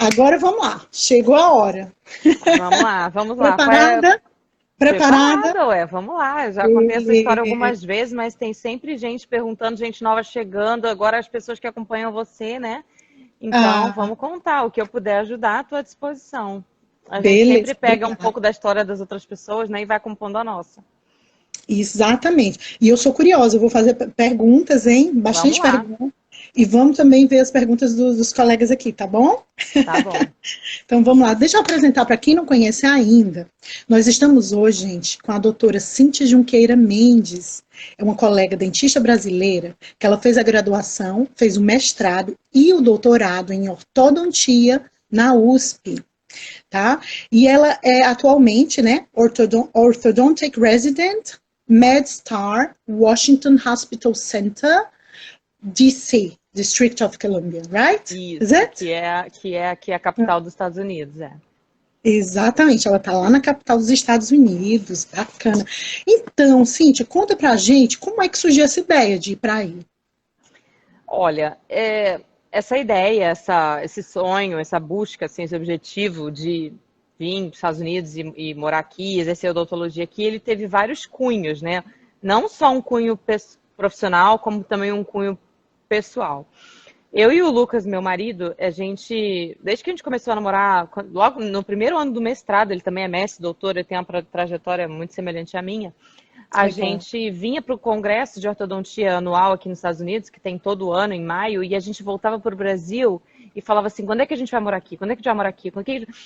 Agora vamos lá. Chegou a hora. Vamos lá. Preparada? Preparada? Preparada, ué, vamos lá. Eu já contei essa história algumas vezes, mas tem sempre gente perguntando, gente nova chegando. Agora as pessoas que acompanham você, né? Então, Ah, vamos contar. O que eu puder ajudar, à tua disposição. A gente beleza, sempre pega um obrigada. pouco da história das outras pessoas, né? E vai compondo a nossa. Exatamente. E eu sou curiosa, eu vou fazer perguntas, hein? Vamos Bastante lá. perguntas. E vamos também ver as perguntas dos colegas aqui, tá bom? Tá bom. Então vamos lá. Deixa eu apresentar para quem não conhece ainda. Nós estamos hoje, gente, com a doutora Cíntia Junqueira Mendes. É uma colega dentista brasileira que ela fez a graduação, fez o mestrado e o doutorado em ortodontia na USP. Tá? E ela é atualmente, né, Orthodontic Resident, MedStar, Washington Hospital Center, DC, District of Columbia, right? Is Isso, it? que é aqui a capital dos Estados Unidos, é. Exatamente, ela está lá na capital dos Estados Unidos, bacana. Então, Cíntia, conta pra gente como é que surgiu essa ideia de ir para aí. Olha, essa ideia, esse sonho, essa busca, assim, esse objetivo de vir para os Estados Unidos e morar aqui, exercer odontologia aqui, ele teve vários cunhos, né? Não só um cunho profissional, como também um cunho pessoal. Eu e o Lucas, meu marido, desde que a gente começou a namorar, logo no primeiro ano do mestrado, ele também é mestre, doutor, ele tem uma trajetória muito semelhante à minha. A Legal. gente vinha para o congresso de ortodontia anual aqui nos Estados Unidos, que tem todo ano, em maio, e a gente voltava para o Brasil e falava assim, quando é que a gente vai morar aqui? Quando é que a gente vai morar aqui?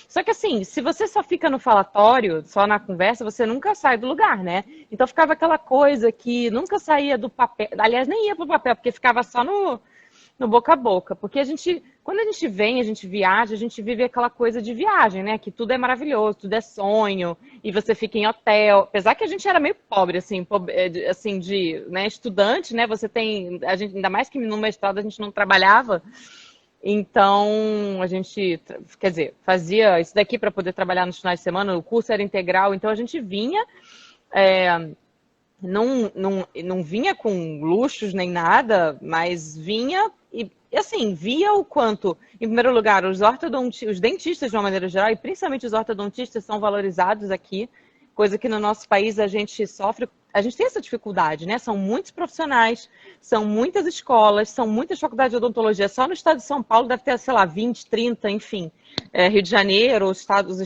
Só que assim, se você só fica no falatório, só na conversa, você nunca sai do lugar, né? Então ficava aquela coisa que nunca saía do papel, aliás, nem ia para o papel, porque ficava só no boca a boca, porque quando a gente vem, a gente viaja, a gente vive aquela coisa de viagem, né? Que tudo é maravilhoso, tudo é sonho, e você fica em hotel. Apesar que a gente era meio pobre, assim, assim né, estudante, né? Ainda mais que no mestrado a gente não trabalhava, então a gente, quer dizer, fazia isso daqui para poder trabalhar nos finais de semana, o curso era integral, então a gente vinha. É, não vinha com luxos nem nada, mas vinha e assim, via o quanto, em primeiro lugar, os dentistas de uma maneira geral, e principalmente os ortodontistas são valorizados aqui, coisa que no nosso país a gente sofre, a gente tem essa dificuldade, né? São muitos profissionais, são muitas escolas, são muitas faculdades de odontologia. Só no estado de São Paulo deve ter, sei lá, 20, 30, enfim. Rio de Janeiro, os estados,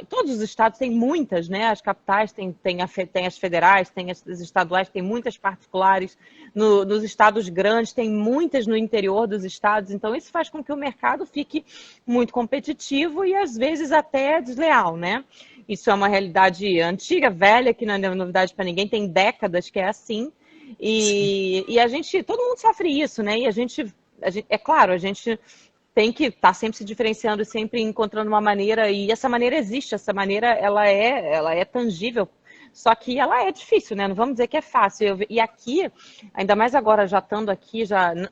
todos os estados têm muitas, né? As capitais têm as federais, têm as estaduais, tem muitas particulares. Nos estados grandes, tem muitas no interior dos estados. Então, isso faz com que o mercado fique muito competitivo e, às vezes, até desleal, né? Isso é uma realidade antiga, velha, que não é novidade para ninguém, tem décadas que é assim. E todo mundo sofre isso, né? E é claro, a gente tem que estar sempre se diferenciando, sempre encontrando uma maneira, e essa maneira existe, essa maneira ela é tangível, só que ela é difícil, né? Não vamos dizer que é fácil. E aqui, ainda mais agora já estando aqui,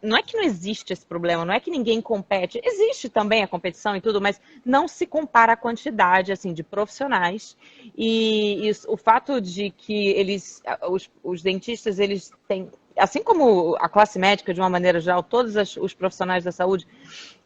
não é que não existe esse problema, não é que ninguém compete, existe também a competição e tudo, mas não se compara a quantidade assim de profissionais e o fato de que os dentistas, eles têm, assim como a classe médica de uma maneira geral, todos os profissionais da saúde,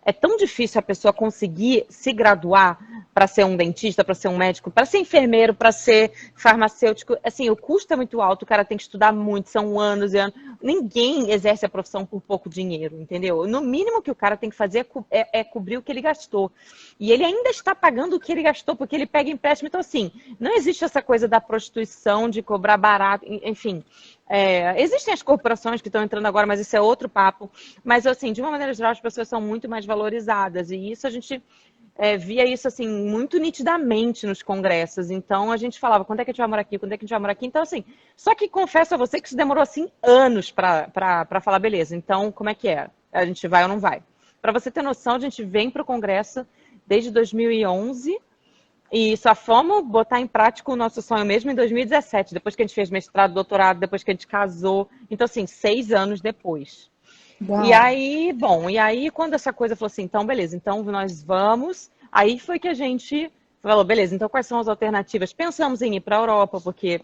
é tão difícil a pessoa conseguir se graduar para ser um dentista, para ser um médico, para ser enfermeiro, para ser farmacêutico. Assim, o custo é muito alto, o cara tem que estudar muito, são anos e anos. Ninguém exerce a profissão por pouco dinheiro, entendeu? No mínimo que o cara tem que fazer é cobrir o que ele gastou. E ele ainda está pagando o que ele gastou, porque ele pega empréstimo. Então, assim, não existe essa coisa da prostituição, de cobrar barato, enfim. Existem as corporações que estão entrando agora, mas isso é outro papo. Mas, assim, de uma maneira geral, as pessoas são muito mais valorizadas. E isso a gente via isso, assim, muito nitidamente nos congressos. Então, a gente falava, quando é que a gente vai morar aqui? Quando é que a gente vai morar aqui? Então, assim, só que confesso a você que isso demorou, assim, anos para falar, beleza, então, como é que é? A gente vai ou não vai? Para você ter noção, a gente vem para o congresso desde 2011 e só fomos botar em prática o nosso sonho mesmo em 2017, depois que a gente fez mestrado, doutorado, depois que a gente casou. Então, assim, 6 anos depois. E Uau. aí, quando essa coisa falou assim, então, beleza, então nós vamos. Aí foi que a gente falou, beleza, então quais são as alternativas? Pensamos em ir para a Europa, porque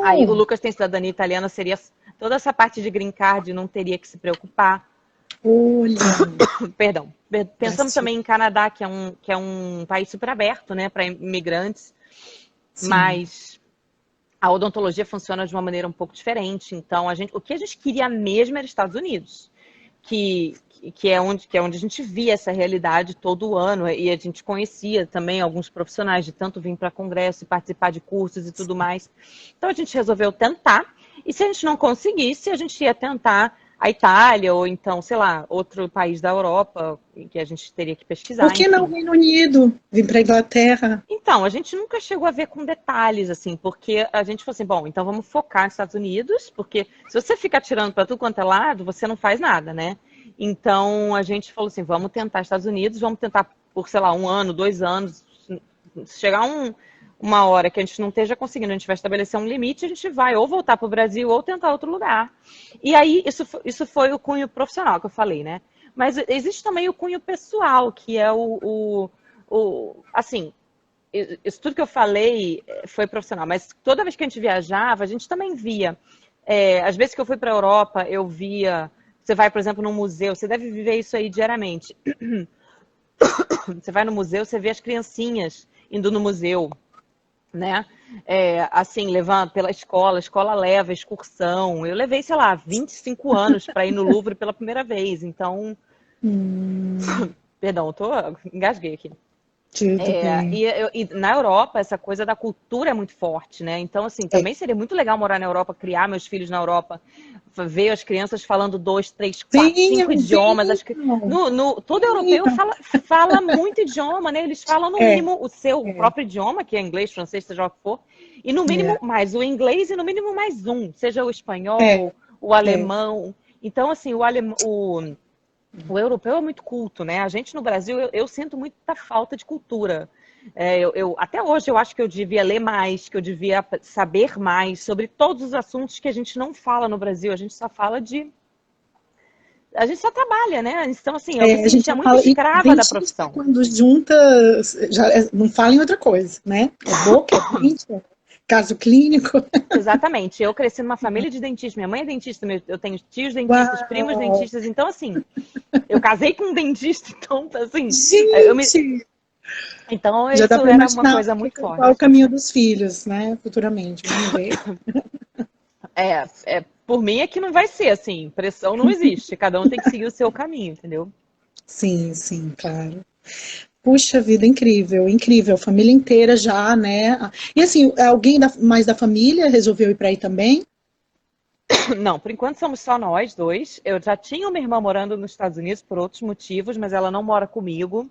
aí o Oh, Lucas tem cidadania italiana, seria toda essa parte de green card, não teria que se preocupar. Olha, Perdão. Pensamos Brasil, também em Canadá, que é um país super aberto, né, para imigrantes, sim. mas a odontologia funciona de uma maneira um pouco diferente. Então, o que a gente queria mesmo era Estados Unidos, que é onde a gente via essa realidade todo ano e a gente conhecia também alguns profissionais de tanto vir para congresso e participar de cursos e tudo mais. Então, a gente resolveu tentar. E se a gente não conseguisse, a gente ia tentar a Itália ou então, sei lá, outro país da Europa que a gente teria que Por pesquisar, que não o enfim. Reino Unido? Vim para a Inglaterra? Então, a gente nunca chegou a ver com detalhes, assim, porque a gente falou assim, bom, então vamos focar nos Estados Unidos, porque se você ficar tirando para tudo quanto é lado, você não faz nada, né? Então, a gente falou assim, vamos tentar Estados Unidos, vamos tentar por, sei lá, 1 ano, 2 anos, se chegar uma hora que a gente não esteja conseguindo, a gente vai estabelecer um limite, a gente vai ou voltar para o Brasil ou tentar outro lugar. E aí, isso foi o cunho profissional que eu falei, né? Mas existe também o cunho pessoal, que é assim, isso tudo que eu falei foi profissional, mas toda vez que a gente viajava, a gente também via. Às vezes que eu fui para a Europa, eu via. Você vai, por exemplo, num museu, você deve viver isso aí diariamente. Você vai no museu, você vê as criancinhas indo no museu, né? Assim, levando pela escola, a escola leva excursão. Eu levei, sei lá, 25 anos para ir no Louvre pela primeira vez. Então, Hum, perdão, engasguei aqui. tudo bem. E na Europa, essa coisa da cultura é muito forte, né? Então, assim, É. também seria muito legal morar na Europa, criar meus filhos na Europa, ver as crianças falando 2, 3, 4, 5 Venham, idiomas. venham, Todo europeu venham. fala muito idioma, né? Eles falam, no É, mínimo, o seu é, próprio idioma, que é inglês, francês, seja o que for, e no é, mínimo mais o inglês e no mínimo mais um, seja o espanhol, é, o é. alemão. Então, assim, o europeu é muito culto, né? A gente no Brasil, eu sinto muita falta de cultura. Até hoje eu acho que eu devia ler mais, que eu devia saber mais sobre todos os assuntos que a gente não fala no Brasil. A gente só fala de. A gente só trabalha, né? Então, assim, eu me A gente sentia já muito fala, e escrava da dentista, profissão. quando junta, já não fala em outra coisa, né? É boca, é dente, é caso clínico. Exatamente. Eu cresci numa família de dentistas. Minha mãe é dentista, eu tenho tios dentistas, primos Uau! dentistas. Então, assim, eu casei com um dentista, então, assim, eu me... Gente! então Já dá isso para era uma imaginar coisa muito qual é o forte. caminho dos filhos, né? Futuramente, vamos ver. Por mim é que não vai ser assim, pressão não existe, cada um tem que seguir o seu caminho, entendeu? Sim, sim, claro. Puxa vida, incrível, incrível. Família inteira já, né? E assim, alguém mais da família resolveu ir para aí também? Não, por enquanto somos só nós dois. Eu já tinha uma irmã morando nos Estados Unidos por outros motivos, mas ela não mora comigo.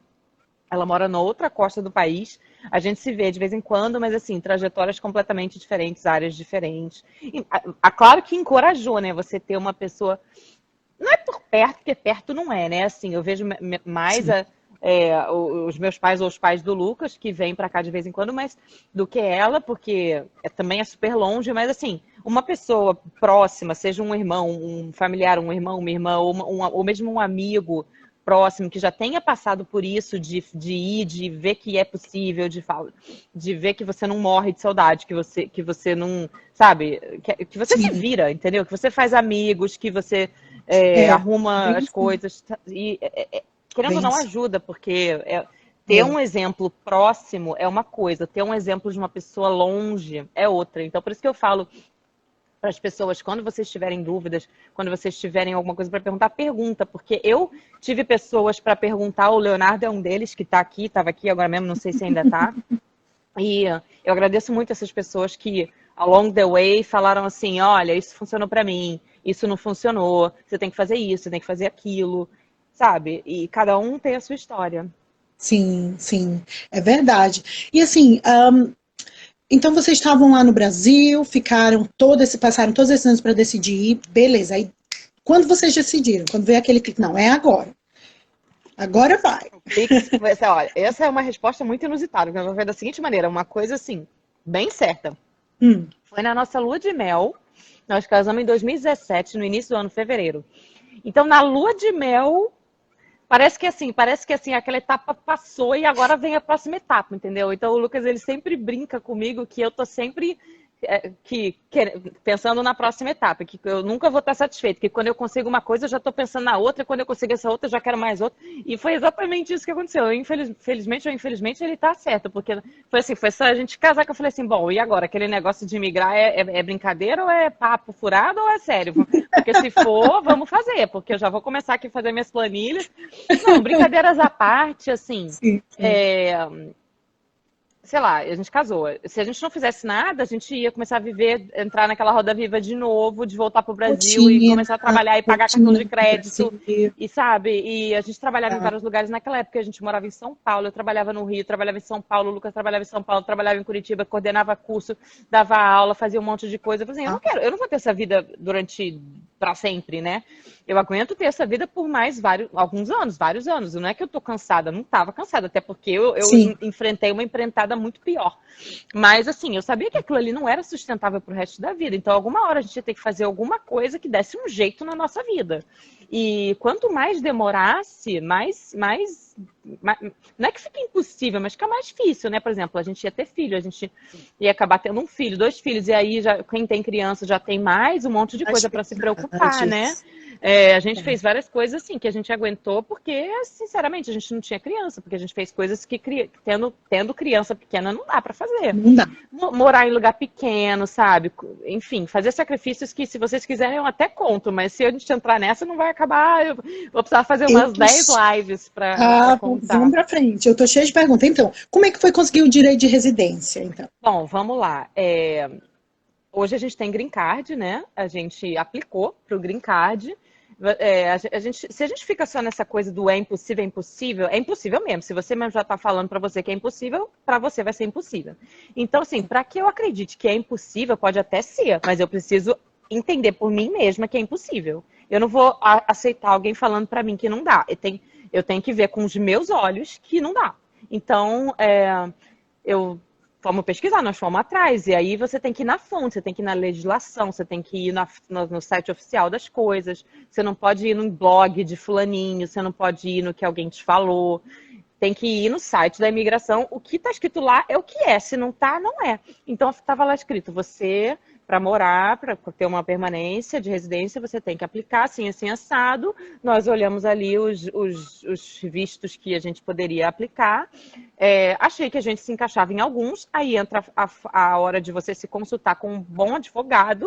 Ela mora na outra costa do país. A gente se vê de vez em quando, mas assim, trajetórias completamente diferentes, áreas diferentes. Claro que encorajou, né? Você ter uma pessoa. Não é por perto, porque perto não é, né? Assim, eu vejo mais Sim, os meus pais ou os pais do Lucas, que vêm para cá de vez em quando, mas do que ela, porque também é super longe, mas assim, uma pessoa próxima, seja um irmão, um familiar, um irmão, uma irmã, ou mesmo um amigo próximo que já tenha passado por isso, de ir, de ver que é possível, de ver que você não morre de saudade, que você não, sabe, que você se sim, vira, entendeu? Que você faz amigos, que você arruma bem as assim, coisas. E, querendo ou bem não, assim. ajuda, porque ter É, um exemplo próximo é uma coisa, ter um exemplo de uma pessoa longe é outra. Então, por isso que eu falo para as pessoas, quando vocês tiverem dúvidas, quando vocês tiverem alguma coisa para perguntar, pergunta, porque eu tive pessoas para perguntar, o Leonardo é um deles que está aqui, estava aqui agora mesmo, não sei se ainda está. E eu agradeço muito essas pessoas que, along the way, falaram assim: olha, isso funcionou para mim, isso não funcionou, você tem que fazer isso, você tem que fazer aquilo, sabe? E cada um tem a sua história. sim, sim, é verdade. E assim, então vocês estavam lá no Brasil, passaram todos esses anos para decidir, beleza. Aí, quando vocês decidiram, quando veio aquele clique, não, é agora. Agora vai. O Clix, olha, essa é uma resposta muito inusitada, porque foi da seguinte maneira, uma coisa assim, bem certa. Hum, Foi na nossa lua de mel, nós casamos em 2017, no início do ano, fevereiro. Então, na lua de mel, parece que assim, aquela etapa passou e agora vem a próxima etapa, entendeu? Então o Lucas ele sempre brinca comigo que eu tô sempre pensando na próxima etapa, que eu nunca vou estar satisfeito, que quando eu consigo uma coisa, eu já estou pensando na outra, e quando eu consigo essa outra, eu já quero mais outra. E foi exatamente isso que aconteceu. Felizmente ou infelizmente, ele está certo, porque foi assim, foi só a gente casar que eu falei assim, bom, e agora? Aquele negócio de migrar é brincadeira ou é papo furado ou é sério? Porque se for, vamos fazer, porque eu já vou começar aqui a fazer minhas planilhas. Não, brincadeiras à parte, assim, Sim, sim. sei lá, a gente casou. Se a gente não fizesse nada, a gente ia começar a viver, entrar naquela roda viva de novo, de voltar pro Brasil e Rotina, começar a trabalhar e pagar cartão rotina de do crédito, Brasil. e sabe? E a gente trabalhava em Tá. vários lugares naquela época. A gente morava em São Paulo, eu trabalhava no Rio, trabalhava em São Paulo, o Lucas trabalhava em São Paulo, trabalhava em Curitiba, coordenava curso, dava aula, fazia um monte de coisa. Eu falei assim, eu não vou ter essa vida durante para sempre, né? Eu aguento ter essa vida por mais alguns anos, vários anos. Não é que eu tô cansada, não estava cansada, até porque eu Sim, enfrentei uma empreitada muito pior. Mas, assim, eu sabia que aquilo ali não era sustentável pro resto da vida. Então, alguma hora a gente ia ter que fazer alguma coisa que desse um jeito na nossa vida. E quanto mais demorasse, não é que fica impossível, mas fica mais difícil, né? Por exemplo, a gente ia ter filho, a gente ia acabar tendo um filho, 2 filhos, e aí já, quem tem criança já tem mais um monte de coisa para se preocupar, né? atividades. A gente fez várias coisas assim que a gente aguentou porque, sinceramente, a gente não tinha criança, porque a gente fez coisas que tendo criança pequena não dá para fazer. Não dá. Morar em lugar pequeno, sabe? Enfim, fazer sacrifícios que, se vocês quiserem, eu até conto, mas se a gente entrar nessa, não vai acabar. Eu vou precisar fazer Eu umas tô 10 lives para Ah, vamos contar. para frente. Eu tô cheia de perguntas. Então, como é que foi conseguir o direito de residência, então? Bom, vamos lá. Hoje a gente tem Green Card, né? A gente aplicou para o Green Card. Se a gente fica só nessa coisa do é impossível mesmo. Se você mesmo já está falando para você que é impossível, para você vai ser impossível. Então, assim, para que eu acredite que é impossível, pode até ser, mas eu preciso entender por mim mesma que é impossível. Eu não vou aceitar alguém falando para mim que não dá. Eu tenho que ver com os meus olhos que não dá. Então, eu fomos pesquisar, nós fomos atrás. E aí você tem que ir na fonte, você tem que ir na legislação, você tem que ir no site oficial das coisas. Você não pode ir no blog de fulaninho, você não pode ir no que alguém te falou. Tem que ir no site da imigração. O que está escrito lá é o que é. Se não está, não é. Então estava lá escrito, você, para morar, para ter uma permanência de residência, você tem que aplicar assim, assim, assado. Nós olhamos ali os vistos que a gente poderia aplicar. Achei que a gente se encaixava em alguns. Aí entra a hora de você se consultar com um bom advogado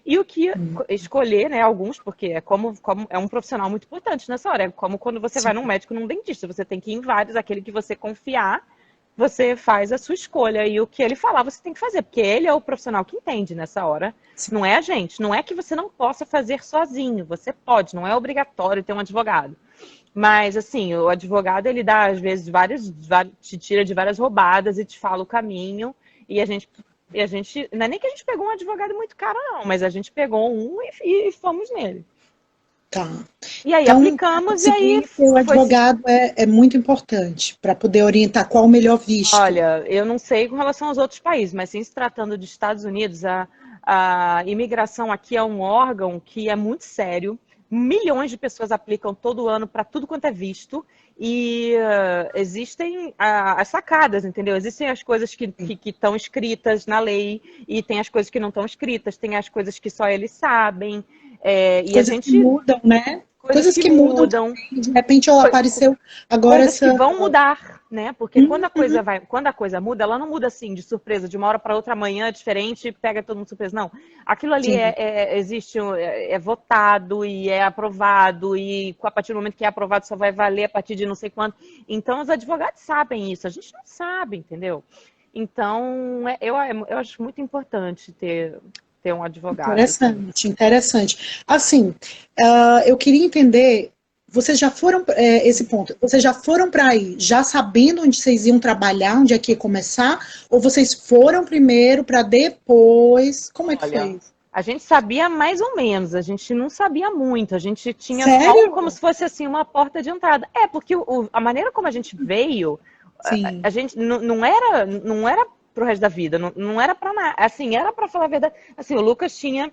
e o que escolher, né, alguns, porque como é um profissional muito importante nessa hora. É como quando você vai Sim. num médico, num dentista, você tem que ir em vários, aquele que você confiar, você faz a sua escolha. E o que ele falar, você tem que fazer, porque ele é o profissional que entende nessa hora. Sim. Não é a gente. Não é que você não possa fazer sozinho. Você pode, não é obrigatório ter um advogado. Mas, assim, o advogado, ele dá, às vezes, te tira de várias roubadas e te fala o caminho. E a gente, não é nem que a gente pegou um advogado muito caro, não, mas a gente pegou um e fomos nele. Tá. E aí Então, aplicamos e aí conseguir ter o foi se. advogado é muito importante para poder orientar qual o melhor visto. Olha, eu não sei com relação aos outros países, mas em se tratando dos Estados Unidos, a imigração aqui é um órgão que é muito sério. Milhões de pessoas aplicam todo ano para tudo quanto é visto. E existem as sacadas, entendeu? Existem as coisas que estão escritas na lei e tem as coisas que não estão escritas, tem as coisas que só eles sabem. E a Coisas que gente. mudam, né? Coisas Coisas que que mudam mudam. também. De repente, ó, apareceu agora Coisas que essa. vão mudar, né? Porque Uhum. quando a coisa muda, ela não muda assim de surpresa, de uma hora para outra, amanhã é diferente, pega todo mundo de surpresa. Não. Aquilo ali Sim. existe, é votado e é aprovado, e a partir do momento que é aprovado só vai valer a partir de não sei quanto. Então, os advogados sabem isso, a gente não sabe, entendeu? Então, eu acho muito importante ter um advogado, assim. Interessante, interessante. Assim, eu queria entender, vocês já foram, esse ponto, vocês já foram para aí, já sabendo onde vocês iam trabalhar, onde é que ia começar, ou vocês foram primeiro para depois, como é que foi Olha, isso? a gente sabia mais ou menos, a gente não sabia muito, a gente tinha só como Sério? se fosse assim uma porta de entrada. Porque a maneira como a gente veio, Sim, a gente não era pro resto da vida, não era para nada, assim, era para falar a verdade. Assim, o Lucas tinha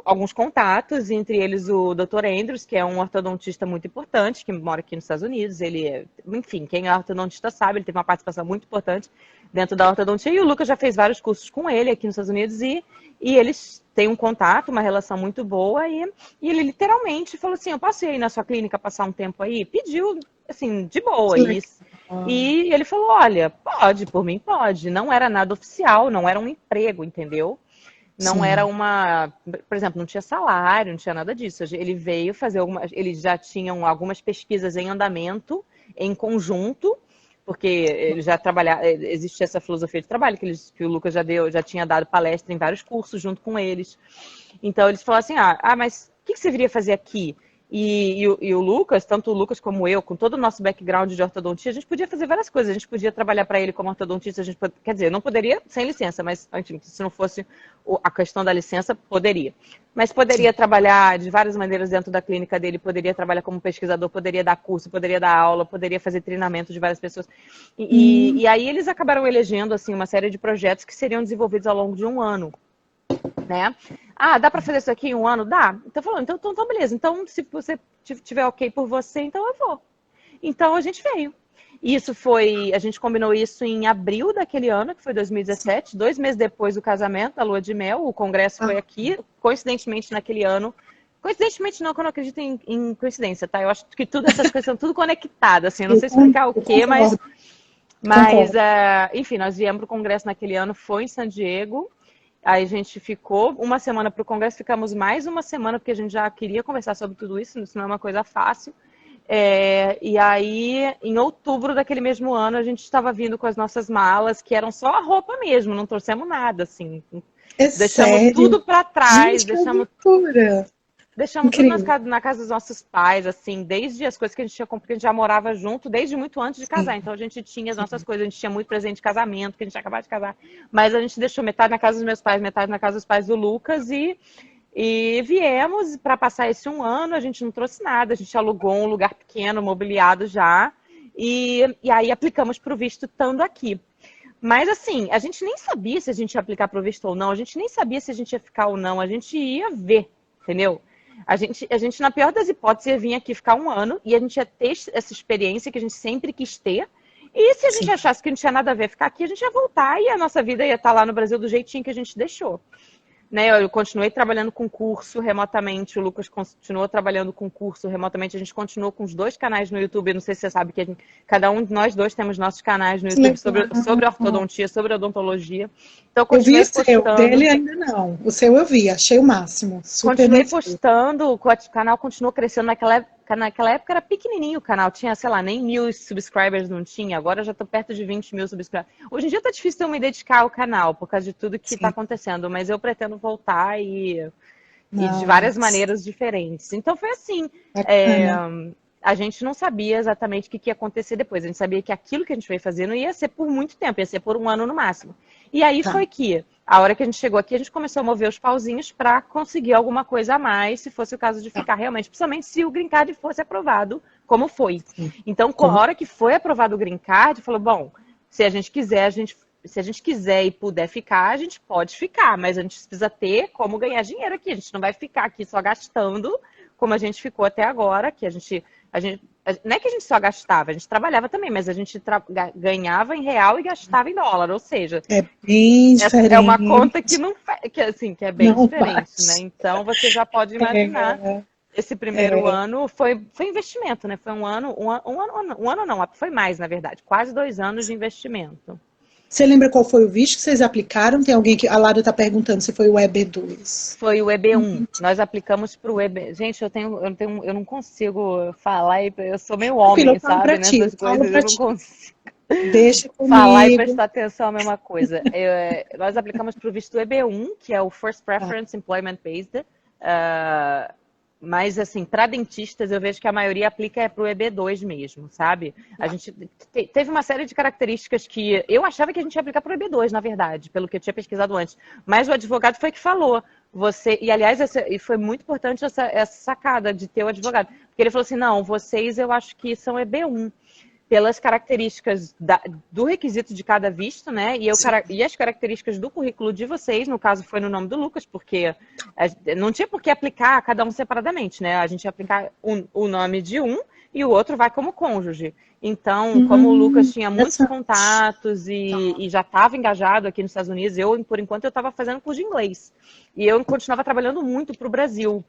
alguns contatos, entre eles o Dr. Andrews, que é um ortodontista muito importante, que mora aqui nos Estados Unidos. Enfim, quem é ortodontista sabe, ele teve uma participação muito importante dentro da ortodontia, e o Lucas já fez vários cursos com ele aqui nos Estados Unidos, e eles têm um contato, uma relação muito boa, e ele literalmente falou assim, eu posso ir aí na sua clínica passar um tempo aí? Pediu, assim, de boa, isso. E ele falou, olha, pode, por mim pode. Não era nada oficial, não era um emprego, entendeu? Não era uma, por exemplo, não tinha salário, não tinha nada disso. Ele veio fazer eles já tinham algumas pesquisas em andamento, em conjunto, porque ele já trabalhava, existe essa filosofia de trabalho que o Lucas já tinha dado palestra em vários cursos junto com eles. Então eles falaram assim, mas o que você viria fazer aqui? E o Lucas, tanto o Lucas como eu, com todo o nosso background de ortodontia, a gente podia fazer várias coisas. A gente podia trabalhar para ele como ortodontista, quer dizer, não poderia sem licença, mas enfim, se não fosse a questão da licença, poderia. Mas poderia trabalhar de várias maneiras dentro da clínica dele, poderia trabalhar como pesquisador, poderia dar curso, poderia dar aula, poderia fazer treinamento de várias pessoas. E aí eles acabaram elegendo assim, uma série de projetos que seriam desenvolvidos ao longo de um ano. Né? Dá para fazer isso aqui em um ano? Dá. Então, falando, então beleza. Então, se você tiver ok por você, então eu vou. Então, a gente veio. A gente combinou isso em abril daquele ano, que foi 2017, 2 meses depois do casamento, da lua de mel. O congresso foi aqui, coincidentemente naquele ano. Coincidentemente não, que eu não acredito em coincidência, tá? Eu acho que essas coisas são tudo conectadas, assim. Eu não sei explicar o quê, mas enfim, nós viemos para o congresso naquele ano, foi em San Diego. Aí a gente ficou uma semana para o congresso, ficamos mais uma semana, porque a gente já queria conversar sobre tudo isso não é uma coisa fácil. E aí, em outubro daquele mesmo ano, a gente estava vindo com as nossas malas, que eram só a roupa mesmo, não trouxemos nada, assim. Deixamos tudo para trás, deixamos tudo na casa dos nossos pais, assim, desde as coisas que a gente tinha comprado, porque a gente já morava junto desde muito antes de casar. Então a gente tinha as nossas coisas, a gente tinha muito presente de casamento, que a gente tinha acabado de casar. Mas a gente deixou metade na casa dos meus pais, metade na casa dos pais do Lucas e viemos para passar esse um ano. A gente não trouxe nada, a gente alugou um lugar pequeno, mobiliado já, e aí aplicamos para o visto estando aqui. Mas assim, a gente nem sabia se a gente ia aplicar para o visto ou não, a gente nem sabia se a gente ia ficar ou não, a gente ia ver, entendeu? A gente, na pior das hipóteses, ia vir aqui ficar um ano e a gente ia ter essa experiência que a gente sempre quis ter. E se a gente achasse que não tinha nada a ver ficar aqui, a gente ia voltar e a nossa vida ia estar lá no Brasil do jeitinho que a gente deixou. Né? Eu continuei trabalhando com curso remotamente, o Lucas continuou trabalhando com curso remotamente, a gente continuou com os 2 canais no YouTube. Não sei se você sabe que cada um de nós 2 temos nossos canais no YouTube sobre ortodontia, sobre odontologia. Então, eu vi o seu, dele ainda não. O seu eu vi, achei o máximo. Continuei postando, o canal continuou crescendo. Naquela época era pequenininho o canal, tinha, sei lá, nem 1000 subscribers não tinha, agora já tô perto de 20 mil subscribers. Hoje em dia tá difícil eu me dedicar ao canal, por causa de tudo que tá acontecendo, mas eu pretendo voltar e de várias maneiras diferentes. Então foi assim, a gente não sabia exatamente o que ia acontecer depois, a gente sabia que aquilo que a gente veio fazer não ia ser por muito tempo, ia ser por um ano no máximo. E aí foi que, a hora que a gente chegou aqui, a gente começou a mover os pauzinhos para conseguir alguma coisa a mais, se fosse o caso de ficar realmente, principalmente se o Green Card fosse aprovado, como foi. Então, a hora que foi aprovado o Green Card, falou, bom, se a gente quiser e puder ficar, a gente pode ficar, mas a gente precisa ter como ganhar dinheiro aqui. A gente não vai ficar aqui só gastando como a gente ficou até agora, que não é que a gente só gastava, a gente trabalhava também, mas a gente ganhava em real e gastava em dólar, ou seja, é bem diferente. É uma conta que que é bem diferente, né? Então você já pode imaginar. Esse primeiro ano foi investimento, né? Foi um ano não, foi mais, na verdade, quase 2 anos de investimento. Você lembra qual foi o visto que vocês aplicaram? Tem alguém que... A Lara está perguntando se foi o EB2. Foi o EB1. Nós aplicamos para o EB... Gente, eu não consigo falar, eu sou meio homem, sabe? Nessas coisas, eu não consigo. Deixa comigo. Falar e prestar atenção é a mesma coisa. Nós aplicamos para o visto EB1, que é o First Preference Employment Based. Mas, assim, para dentistas, eu vejo que a maioria aplica para o EB2 mesmo, sabe? A gente teve uma série de características que eu achava que a gente ia aplicar para o EB2, na verdade, pelo que eu tinha pesquisado antes. Mas o advogado foi que falou. E, aliás, foi muito importante essa sacada de ter o advogado. Porque ele falou assim, não, vocês eu acho que são EB1. pelas características do requisito de cada visto, né? E as características do currículo de vocês, no caso foi no nome do Lucas, porque não tinha por que aplicar cada um separadamente, né? A gente ia aplicar o nome de um e o outro vai como cônjuge. Então, como o Lucas tinha muitos contatos e já estava engajado aqui nos Estados Unidos, por enquanto, eu estava fazendo curso de inglês. E eu continuava trabalhando muito para o Brasil.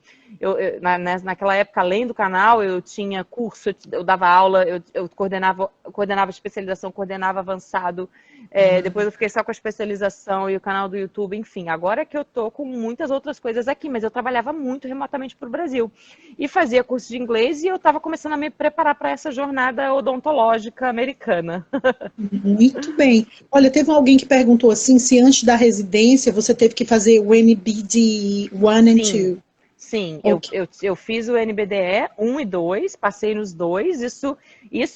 Naquela época, além do canal, eu tinha curso, eu dava aula, eu coordenava especialização, coordenava avançado. Depois eu fiquei só com a especialização e o canal do YouTube, enfim. Agora que eu tô com muitas outras coisas aqui, mas eu trabalhava muito remotamente para o Brasil. E fazia curso de inglês e eu estava começando a me preparar para essa jornada odontológica americana. Muito bem. Olha, teve alguém que perguntou assim, se antes da residência você teve que fazer o NBD 1 and 2. Sim, Okay. eu fiz o NBDE 1 e 2, passei nos dois. Isso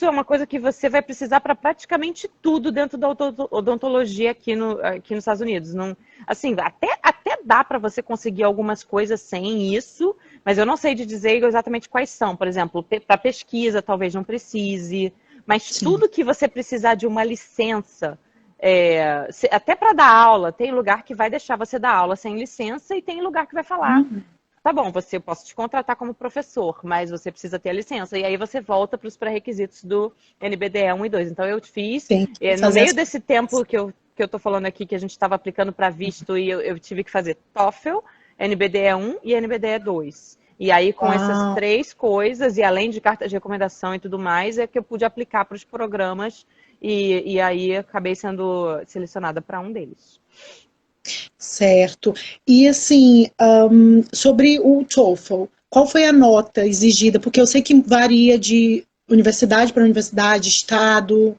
é uma coisa que você vai precisar para praticamente tudo dentro da odontologia aqui nos Estados Unidos. Não, assim, até dá para você conseguir algumas coisas sem isso, mas eu não sei de dizer exatamente quais são. Por exemplo, para pesquisa talvez não precise, mas Sim. Tudo que você precisar de uma licença, até para dar aula, tem lugar que vai deixar você dar aula sem licença e tem lugar que vai falar. Tá bom, eu posso te contratar como professor, mas você precisa ter a licença. E aí você volta para os pré-requisitos do NBDE 1 e 2. Então eu fiz, no meio desse tempo que eu tô falando aqui, que a gente estava aplicando para visto, e eu tive que fazer TOEFL, NBDE 1 e NBDE 2. E aí com essas três coisas, e além de carta de recomendação e tudo mais, é que eu pude aplicar para os programas, e aí acabei sendo selecionada para um deles. Certo. E assim, sobre o TOEFL, qual foi a nota exigida? Porque eu sei que varia de universidade para universidade, estado,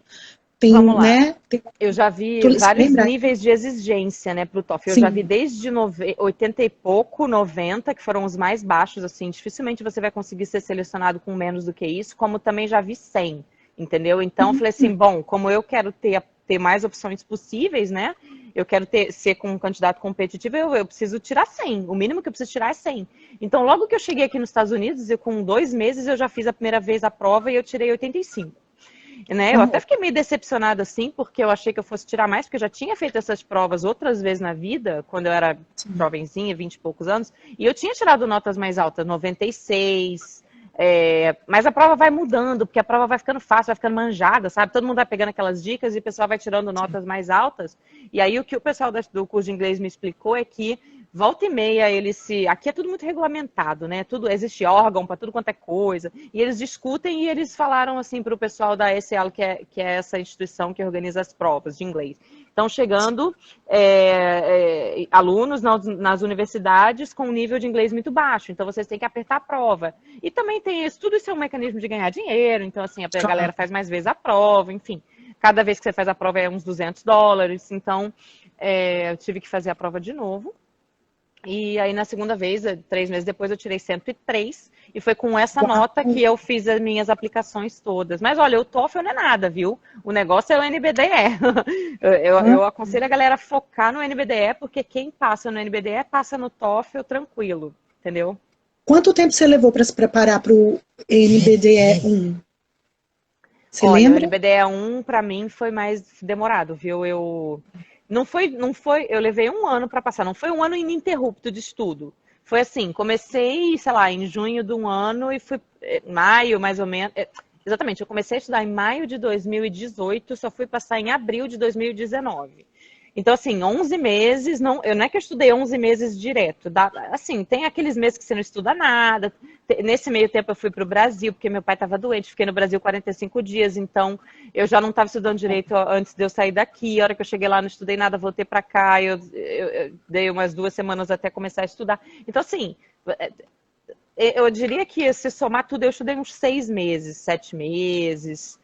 tem, Vamos lá. Né? Eu já vi vários níveis de exigência, né, para o TOEFL. Eu já vi desde 80 e pouco, 90, que foram os mais baixos, assim, dificilmente você vai conseguir ser selecionado com menos do que isso, como também já vi 100, entendeu? Então, eu falei assim, bom, como eu quero ter mais opções possíveis, né, eu quero ser um candidato competitivo, eu preciso tirar 100. O mínimo que eu preciso tirar é 100. Então, logo que eu cheguei aqui nos Estados Unidos, com 2 meses, eu já fiz a primeira vez a prova e eu tirei 85. Né? Eu até fiquei meio decepcionada, assim, porque eu achei que eu fosse tirar mais, porque eu já tinha feito essas provas outras vezes na vida, quando eu era jovenzinha, 20 e poucos anos, e eu tinha tirado notas mais altas, 96... mas a prova vai mudando, porque a prova vai ficando fácil, vai ficando manjada, sabe? Todo mundo vai pegando aquelas dicas e o pessoal vai tirando notas mais altas. E aí o que o pessoal do curso de inglês me explicou é que volta e meia aqui é tudo muito regulamentado, né? Existe órgão para tudo quanto é coisa. E eles discutem e eles falaram assim para o pessoal da ESEAL, que é essa instituição que organiza as provas de inglês. Estão chegando alunos nas universidades com um nível de inglês muito baixo, então vocês têm que apertar a prova. E também tem isso, tudo isso é um mecanismo de ganhar dinheiro, então assim, a galera faz mais vezes a prova, enfim. Cada vez que você faz a prova é uns $200, então eu tive que fazer a prova de novo. E aí, na segunda vez, 3 meses depois, eu tirei 103. E foi com essa nota que eu fiz as minhas aplicações todas. Mas, olha, o TOEFL não é nada, viu? O negócio é o NBDE. Eu aconselho a galera a focar no NBDE, porque quem passa no NBDE, passa no TOEFL tranquilo, entendeu? Quanto tempo você levou para se preparar para o NBDE 1? Você lembra? O NBDE 1, para mim, foi mais demorado, viu? Não foi, eu levei 1 ano para passar, não foi 1 ano ininterrupto de estudo. Foi assim, comecei, sei lá, em junho de um ano e fui, maio, mais ou menos. Exatamente, eu comecei a estudar em maio de 2018, só fui passar em abril de 2019. Então, assim, 11 meses, não é que eu estudei 11 meses direto. Assim, tem aqueles meses que você não estuda nada. Nesse meio tempo eu fui para o Brasil, porque meu pai estava doente, fiquei no Brasil 45 dias, então eu já não estava estudando direito antes de eu sair daqui. A hora que eu cheguei lá, não estudei nada, voltei para cá, eu dei umas 2 semanas até começar a estudar. Então, assim, eu diria que se somar tudo, eu estudei uns 6 meses, 7 meses.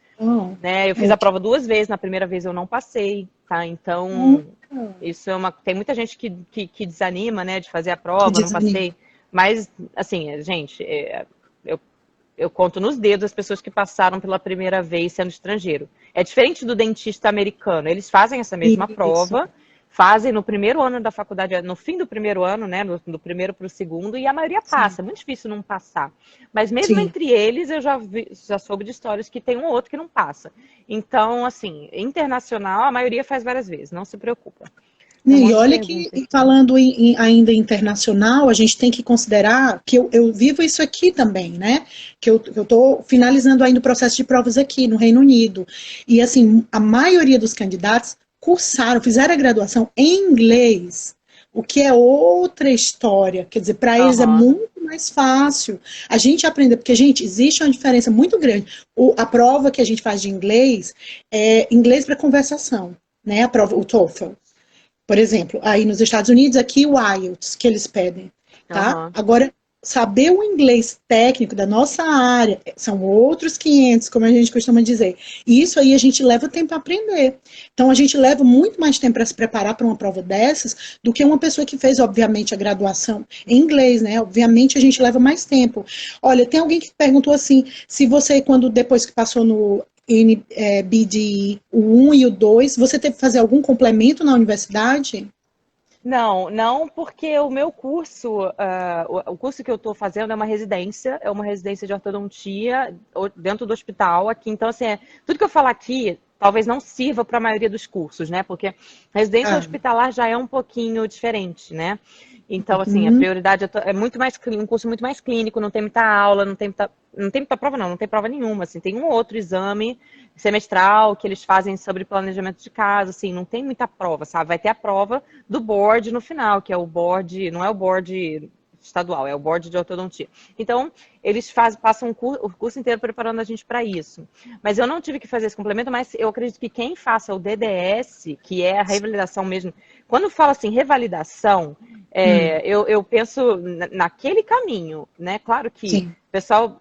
Né? Eu fiz a prova 2 vezes, na primeira vez eu não passei, tá? Então, isso tem muita gente que desanima, né, de fazer a prova, não passei. Mas, assim, gente, eu conto nos dedos as pessoas que passaram pela primeira vez sendo estrangeiro. É diferente do dentista americano. Eles fazem essa mesma prova, fazem no primeiro ano da faculdade, no fim do primeiro ano, né, do primeiro para o segundo, e a maioria passa, é muito difícil não passar. Mas mesmo Sim. entre eles, eu já soube de histórias que tem um ou outro que não passa. Então, assim, internacional, a maioria faz várias vezes, não se preocupa. Tem um E monte de olha que, perguntas. falando ainda internacional, a gente tem que considerar que eu vivo isso aqui também, né? Que eu estou finalizando ainda o processo de provas aqui no Reino Unido. E, assim, a maioria dos candidatos cursaram, fizeram a graduação em inglês, o que é outra história. Quer dizer, para eles é Aham. muito mais fácil a gente aprender, porque, gente, existe uma diferença muito grande. A prova que a gente faz de inglês é inglês para conversação, né? A prova, o TOEFL. Por exemplo, aí nos Estados Unidos, aqui o IELTS que eles pedem, tá? Aham. Agora, saber o inglês técnico da nossa área são outros 500, como a gente costuma dizer. E isso aí a gente leva tempo para aprender. Então, a gente leva muito mais tempo para se preparar para uma prova dessas do que uma pessoa que fez, obviamente, a graduação em inglês, né? Obviamente, a gente leva mais tempo. Olha, tem alguém que perguntou assim, se você, depois que passou no BD, o 1 e o 2, você teve que fazer algum complemento na universidade? Não, não, porque o meu curso, o curso que eu estou fazendo é uma residência de ortodontia dentro do hospital aqui. Então, assim, tudo que eu falar aqui talvez não sirva para a maioria dos cursos, né? Porque residência Ah, hospitalar já é um pouquinho diferente, né? Então, assim, a uhum, prioridade é muito mais um curso muito mais clínico, não tem muita aula, não tem muita prova, não tem prova nenhuma, assim, tem um ou outro exame semestral que eles fazem sobre planejamento de casa, assim, não tem muita prova, sabe? Vai ter a prova do board no final, que é o board, não é o board estadual, é o board de ortodontia. Então, eles passam o curso inteiro preparando a gente para isso. Mas eu não tive que fazer esse complemento, mas eu acredito que quem faça o DDS, que é a revalidação mesmo, quando fala assim, revalidação, eu penso naquele caminho, né? Claro que sim. pessoal,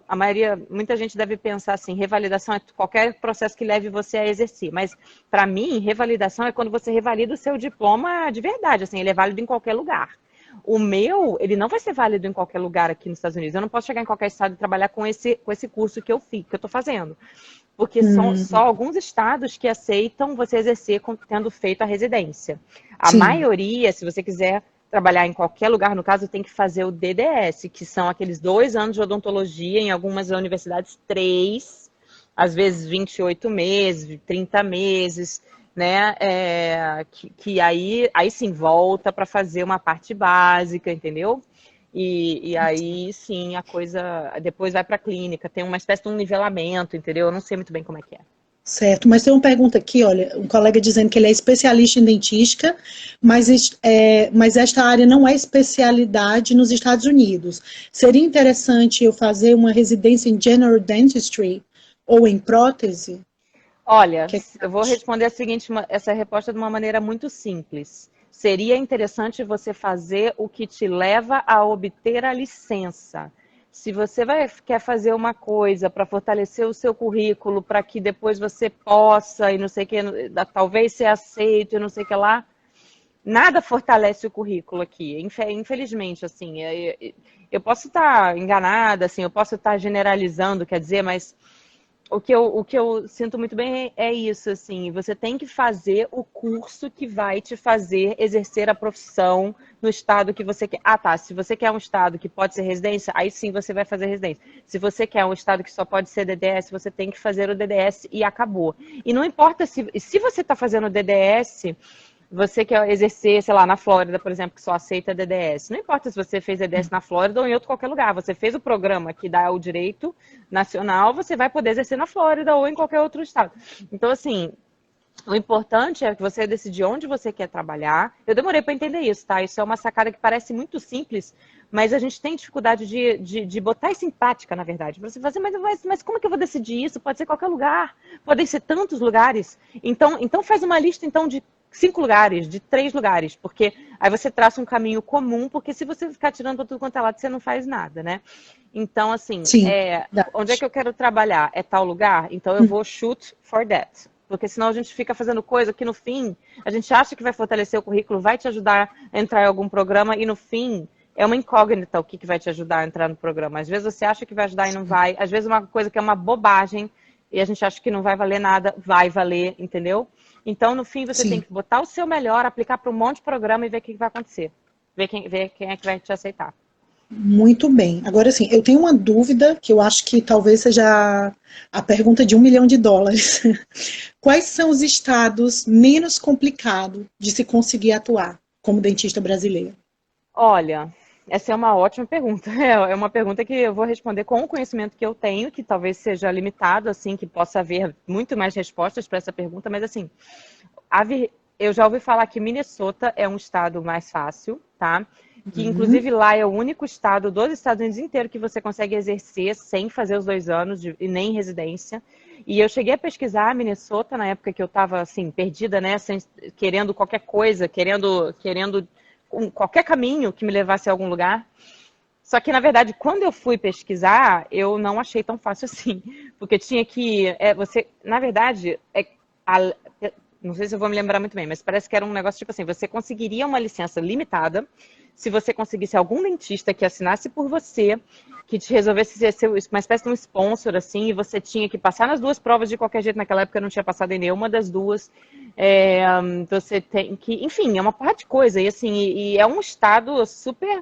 muita gente deve pensar assim, revalidação é qualquer processo que leve você a exercer, mas para mim, revalidação é quando você revalida o seu diploma de verdade, assim, ele é válido em qualquer lugar. O meu, ele não vai ser válido em qualquer lugar aqui nos Estados Unidos. Eu não posso chegar em qualquer estado e trabalhar com esse curso que eu estou fazendo. Porque são só Hum, alguns estados que aceitam você exercer tendo feito a residência. A sim. maioria, se você quiser trabalhar em qualquer lugar, no caso, tem que fazer o DDS, que são aqueles 2 anos de odontologia, em algumas universidades, 3, às vezes 28 meses, 30 meses, né? Que aí sim volta para fazer uma parte básica, entendeu? E aí sim a coisa depois vai para a clínica, tem uma espécie de um nivelamento, entendeu? Eu não sei muito bem como é que é. Certo, mas tem uma pergunta aqui, olha, um colega dizendo que ele é especialista em dentística, mas esta área não é especialidade nos Estados Unidos. Seria interessante eu fazer uma residência em General Dentistry ou em prótese? Olha, Que é que você eu vou acha? responder essa resposta de uma maneira muito simples. Seria interessante você fazer o que te leva a obter a licença. Se você quer fazer uma coisa para fortalecer o seu currículo, para que depois você possa, e não sei o que, talvez ser aceito, e não sei o que lá, nada fortalece o currículo aqui. Infelizmente, assim, eu posso estar enganada, assim, eu posso estar generalizando, quer dizer, mas o que eu sinto muito bem é isso, assim, você tem que fazer o curso que vai te fazer exercer a profissão no estado que você quer. Ah, tá, se você quer um estado que pode ser residência, aí sim você vai fazer residência. Se você quer um estado que só pode ser DDS, você tem que fazer o DDS e acabou. E não importa se você está fazendo o DDS, você quer exercer, sei lá, na Flórida, por exemplo, que só aceita DDS. Não importa se você fez DDS na Flórida ou em outro qualquer lugar. Você fez o programa que dá o direito nacional, você vai poder exercer na Flórida ou em qualquer outro estado. Então, assim, o importante é que você decidir onde você quer trabalhar. Eu demorei para entender isso, tá? Isso é uma sacada que parece muito simples, mas a gente tem dificuldade de botar isso em prática, na verdade. Para você fazer, mas como é que eu vou decidir isso? Pode ser qualquer lugar, podem ser tantos lugares. Então faz uma lista então de 5 lugares, de 3 lugares, porque aí você traça um caminho comum, porque se você ficar tirando para tudo quanto é lado, você não faz nada, né? Então, assim, Sim, onde é que verdade. eu quero trabalhar? É tal lugar? Então eu vou shoot for that. Porque senão a gente fica fazendo coisa que no fim a gente acha que vai fortalecer o currículo, vai te ajudar a entrar em algum programa e no fim é uma incógnita o que vai te ajudar a entrar no programa. Às vezes você acha que vai ajudar e não vai. Às vezes uma coisa que é uma bobagem e a gente acha que não vai valer nada, vai valer, entendeu? Então, no fim, você Sim. tem que botar o seu melhor, aplicar para um monte de programa e ver o que vai acontecer. Ver quem é que vai te aceitar. Muito bem. Agora, assim, eu tenho uma dúvida que eu acho que talvez seja a pergunta de US$ 1 milhão. Quais são os estados menos complicados de se conseguir atuar como dentista brasileiro? Olha, essa é uma ótima pergunta. É uma pergunta que eu vou responder com o conhecimento que eu tenho, que talvez seja limitado, assim, que possa haver muito mais respostas para essa pergunta, mas assim, eu já ouvi falar que Minnesota é um estado mais fácil, tá? Que inclusive lá é o único estado dos Estados Unidos inteiro que você consegue exercer sem fazer os 2 anos e nem residência. E eu cheguei a pesquisar Minnesota na época que eu estava assim perdida, né, querendo qualquer coisa, querendo qualquer caminho que me levasse a algum lugar. Só que, na verdade, quando eu fui pesquisar, eu não achei tão fácil assim. Porque tinha que. Na verdade, não sei se eu vou me lembrar muito bem, mas parece que era um negócio tipo assim: você conseguiria uma licença limitada se você conseguisse algum dentista que assinasse por você, que te resolvesse ser uma espécie de um sponsor, assim, e você tinha que passar nas 2 provas de qualquer jeito. Naquela época eu não tinha passado em nenhuma das 2. Você tem que. Enfim, é uma parte de coisa. E, assim, e é um estado super.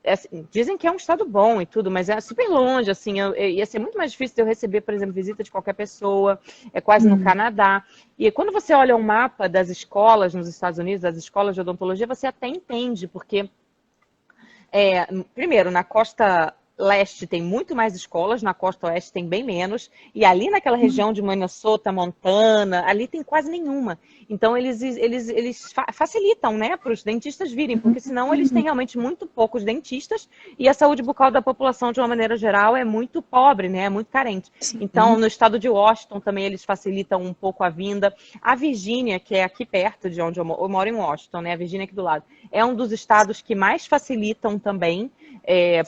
Assim, dizem que é um estado bom e tudo, mas é super longe, assim, ia ser muito mais difícil de eu receber, por exemplo, visita de qualquer pessoa, é quase no Canadá. E quando você olha um mapa das escolas nos Estados Unidos, das escolas de odontologia, você até entende, porque, primeiro, na costa leste tem muito mais escolas, na costa oeste tem bem menos, e ali naquela região de Minnesota, Montana, ali tem quase nenhuma. Então eles facilitam, né, para os dentistas virem, porque senão eles têm realmente muito poucos dentistas e a saúde bucal da população, de uma maneira geral, é muito pobre, né, é muito carente. Então, no estado de Washington também eles facilitam um pouco a vinda. A Virgínia, que é aqui perto de onde eu moro em Washington, né, a Virgínia aqui do lado, é um dos estados que mais facilitam também,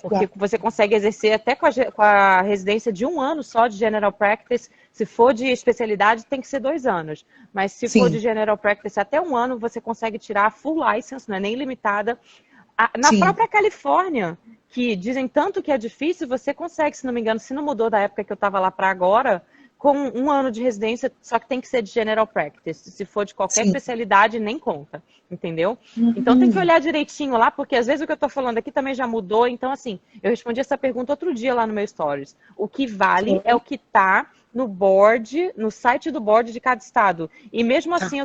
porque você consegue exercer até com a residência de 1 ano só de General Practice. Se for de especialidade, tem que ser 2 anos. Mas se for de General Practice até 1 ano, você consegue tirar a full license, não é nem limitada. Na própria Califórnia, que dizem tanto que é difícil, você consegue, se não me engano, se não mudou da época que eu estava lá para agora, com 1 ano de residência, só que tem que ser de General Practice. Se for de qualquer especialidade, nem conta, entendeu? Então tem que olhar direitinho lá, porque às vezes o que eu estou falando aqui também já mudou. Então, assim, eu respondi essa pergunta outro dia lá no meu Stories. O que vale é o que está no board, no site do board de cada estado. E mesmo assim,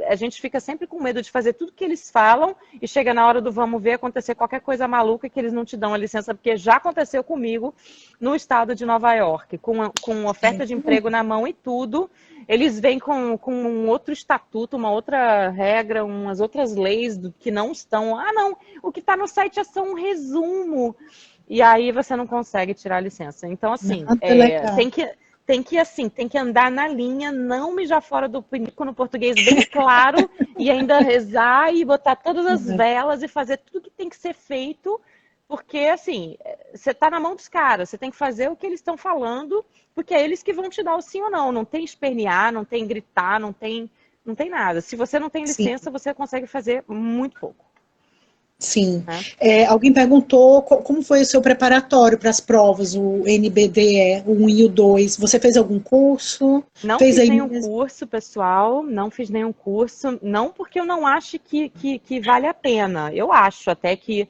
a gente fica sempre com medo de fazer tudo que eles falam e chega na hora do vamos ver acontecer qualquer coisa maluca que eles não te dão a licença, porque já aconteceu comigo no estado de Nova York, com oferta de emprego na mão e tudo. Eles vêm com um outro estatuto, uma outra regra, umas outras leis que não estão. Não, o que está no site é só um resumo. E aí você não consegue tirar a licença. Então, assim, tem que andar na linha, não mijar fora do pinico, no português bem claro, e ainda rezar e botar todas as velas e fazer tudo que tem que ser feito, porque, assim, você está na mão dos caras, você tem que fazer o que eles estão falando, porque é eles que vão te dar o sim ou não. Não tem espernear, não tem gritar, não tem nada. Se você não tem licença, você consegue fazer muito pouco. Sim. Alguém perguntou como foi o seu preparatório para as provas, o NBDE, o 1 e o 2. Você fez algum curso? Não fiz nenhum curso, pessoal. Não fiz nenhum curso. Não porque eu não acho que vale a pena. Eu acho até que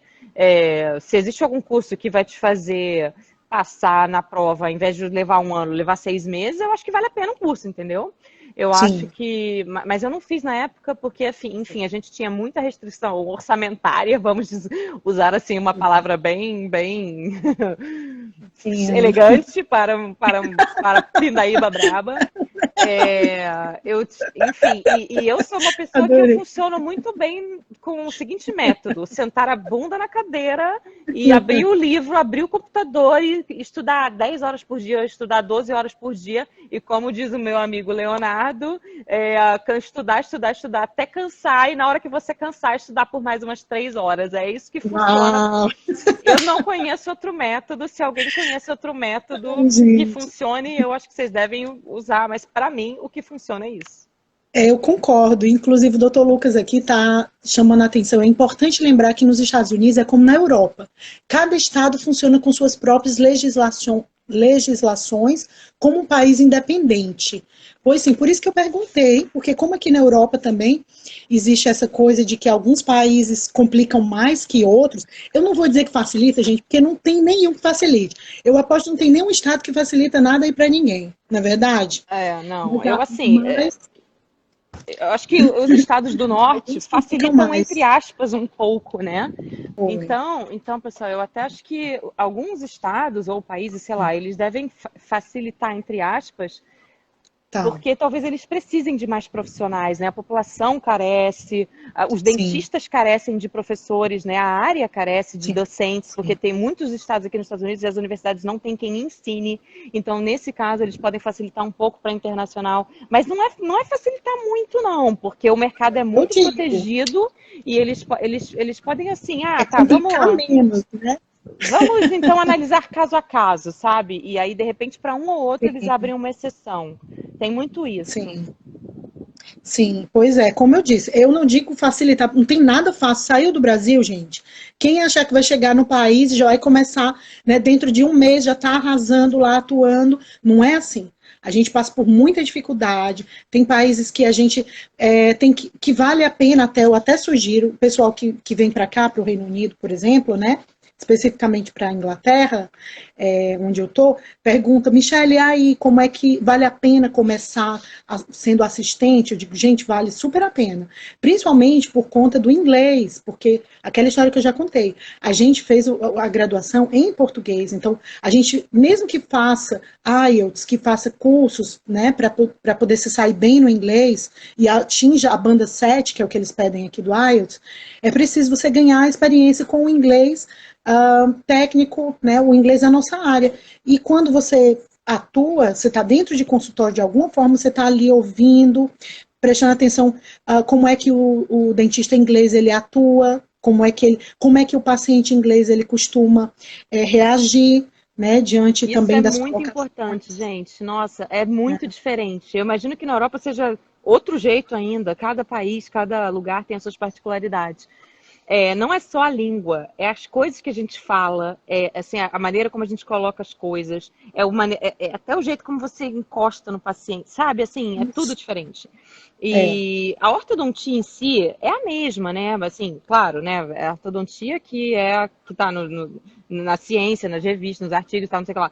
se existe algum curso que vai te fazer passar na prova, ao invés de levar 1 ano, levar 6 meses, eu acho que vale a pena um curso, entendeu? Eu acho que... Mas eu não fiz na época porque, enfim, a gente tinha muita restrição orçamentária, vamos usar assim uma palavra bem elegante para Pindaíba Braba. Enfim, e eu sou uma pessoa que eu funciono muito bem com o seguinte método: sentar a bunda na cadeira e abrir o livro, abrir o computador e estudar 10 horas por dia, estudar 12 horas por dia, e como diz o meu amigo Leonardo, estudar até cansar, e na hora que você cansar, estudar por mais umas 3 horas. É isso que funciona. Eu não conheço outro método. Se alguém conhece outro método que funcione, eu acho que vocês devem usar, mas para mim o que funciona é isso. Eu concordo. Inclusive o Dr. Lucas aqui está chamando a atenção. É importante lembrar que nos Estados Unidos é como na Europa. Cada estado funciona com suas próprias legislações como um país independente. Pois sim, por isso que eu perguntei, porque como aqui na Europa também existe essa coisa de que alguns países complicam mais que outros, eu não vou dizer que facilita, gente, porque não tem nenhum que facilite. Eu aposto que não tem nenhum estado que facilita nada aí para ninguém, na é verdade? Não, eu assim, Mas eu acho que os estados do norte alguns complicam facilitam, entre mais. aspas, um pouco, né? Foi. Então, pessoal, eu até acho que alguns estados ou países, sei lá, eles devem facilitar, entre aspas, Tá, porque talvez eles precisem de mais profissionais, né? A população carece, os sim, dentistas carecem de professores, né? A área carece de sim, docentes, porque sim. tem muitos estados aqui nos Estados Unidos e as universidades não têm quem ensine. Então, nesse caso, eles podem facilitar um pouco para internacional, mas não é facilitar muito, não, porque o mercado é Eu muito digo, protegido e eles podem assim, é tá, complicar menos, né? vamos então analisar caso a caso, sabe? E aí, de repente, para um ou outro, eles Sim, abrem uma exceção. Tem muito isso. sim. Sim, pois é, como eu disse, eu não digo facilitar, não tem nada fácil. Saiu do Brasil, gente. Quem achar que vai chegar no país e já vai começar, né, dentro de um mês já está arrasando lá, atuando, não é assim. A gente passa por muita dificuldade. Tem países que a gente tem que vale a pena até, eu até sugiro, o pessoal que vem para cá, para o Reino Unido, por exemplo, né? Especificamente para a Inglaterra, onde eu estou, pergunta, Michele, aí como é que vale a pena começar sendo assistente? Eu digo, gente, vale super a pena. Principalmente por conta do inglês, porque aquela história que eu já contei, a gente fez a graduação em português, então a gente, mesmo que faça IELTS, que faça cursos, né, para poder se sair bem no inglês e atinja a banda 7, que é o que eles pedem aqui do IELTS, é preciso você ganhar a experiência com o inglês técnico, né, o inglês é a nossa área. E quando você atua, você está dentro de consultório de alguma forma, você está ali ouvindo, prestando atenção como é que o dentista inglês ele atua, como é que o paciente inglês ele costuma reagir, né, diante Isso também é das muito importante, colocações. gente. Nossa, é muito Né? diferente. Eu imagino que na Europa seja outro jeito ainda. Cada país, cada lugar tem as suas particularidades. Não é só a língua, é as coisas que a gente fala, assim, a maneira como a gente coloca as coisas, é até o jeito como você encosta no paciente, sabe? Assim, é tudo Isso. diferente. É, E a ortodontia em si é a mesma, né? Assim, claro, né? É a ortodontia que é a que está na ciência, nas revistas, nos artigos, tal, não sei o que lá.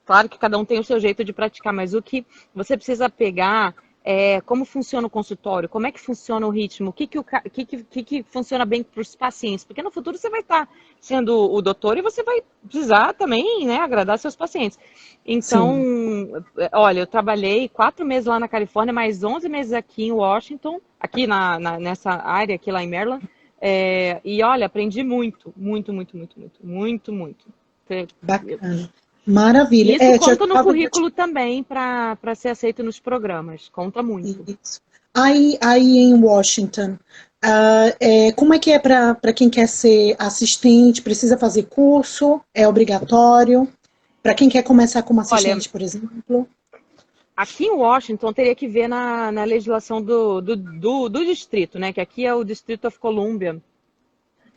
Claro que cada um tem o seu jeito de praticar, mas o que você precisa pegar é como funciona o consultório, como é que funciona o ritmo, o que funciona bem para os pacientes, porque no futuro você vai estar sendo o doutor e você vai precisar também, né, agradar seus pacientes. Então, sim. olha, eu trabalhei 4 meses lá na Califórnia, mais 11 meses aqui em Washington, aqui nessa área, aqui lá em Maryland, e olha, aprendi muito, muito, muito, muito, muito, muito, muito. Bacana. Maravilha. E isso Já conta no estava currículo também para ser aceito nos programas. Conta muito. isso. Aí em Washington, como é que é para quem quer ser assistente? Precisa fazer curso? É obrigatório? Para quem quer começar como Olha, assistente, por exemplo? aqui em Washington teria que ver na legislação do distrito, né? Que aqui é o District of Columbia.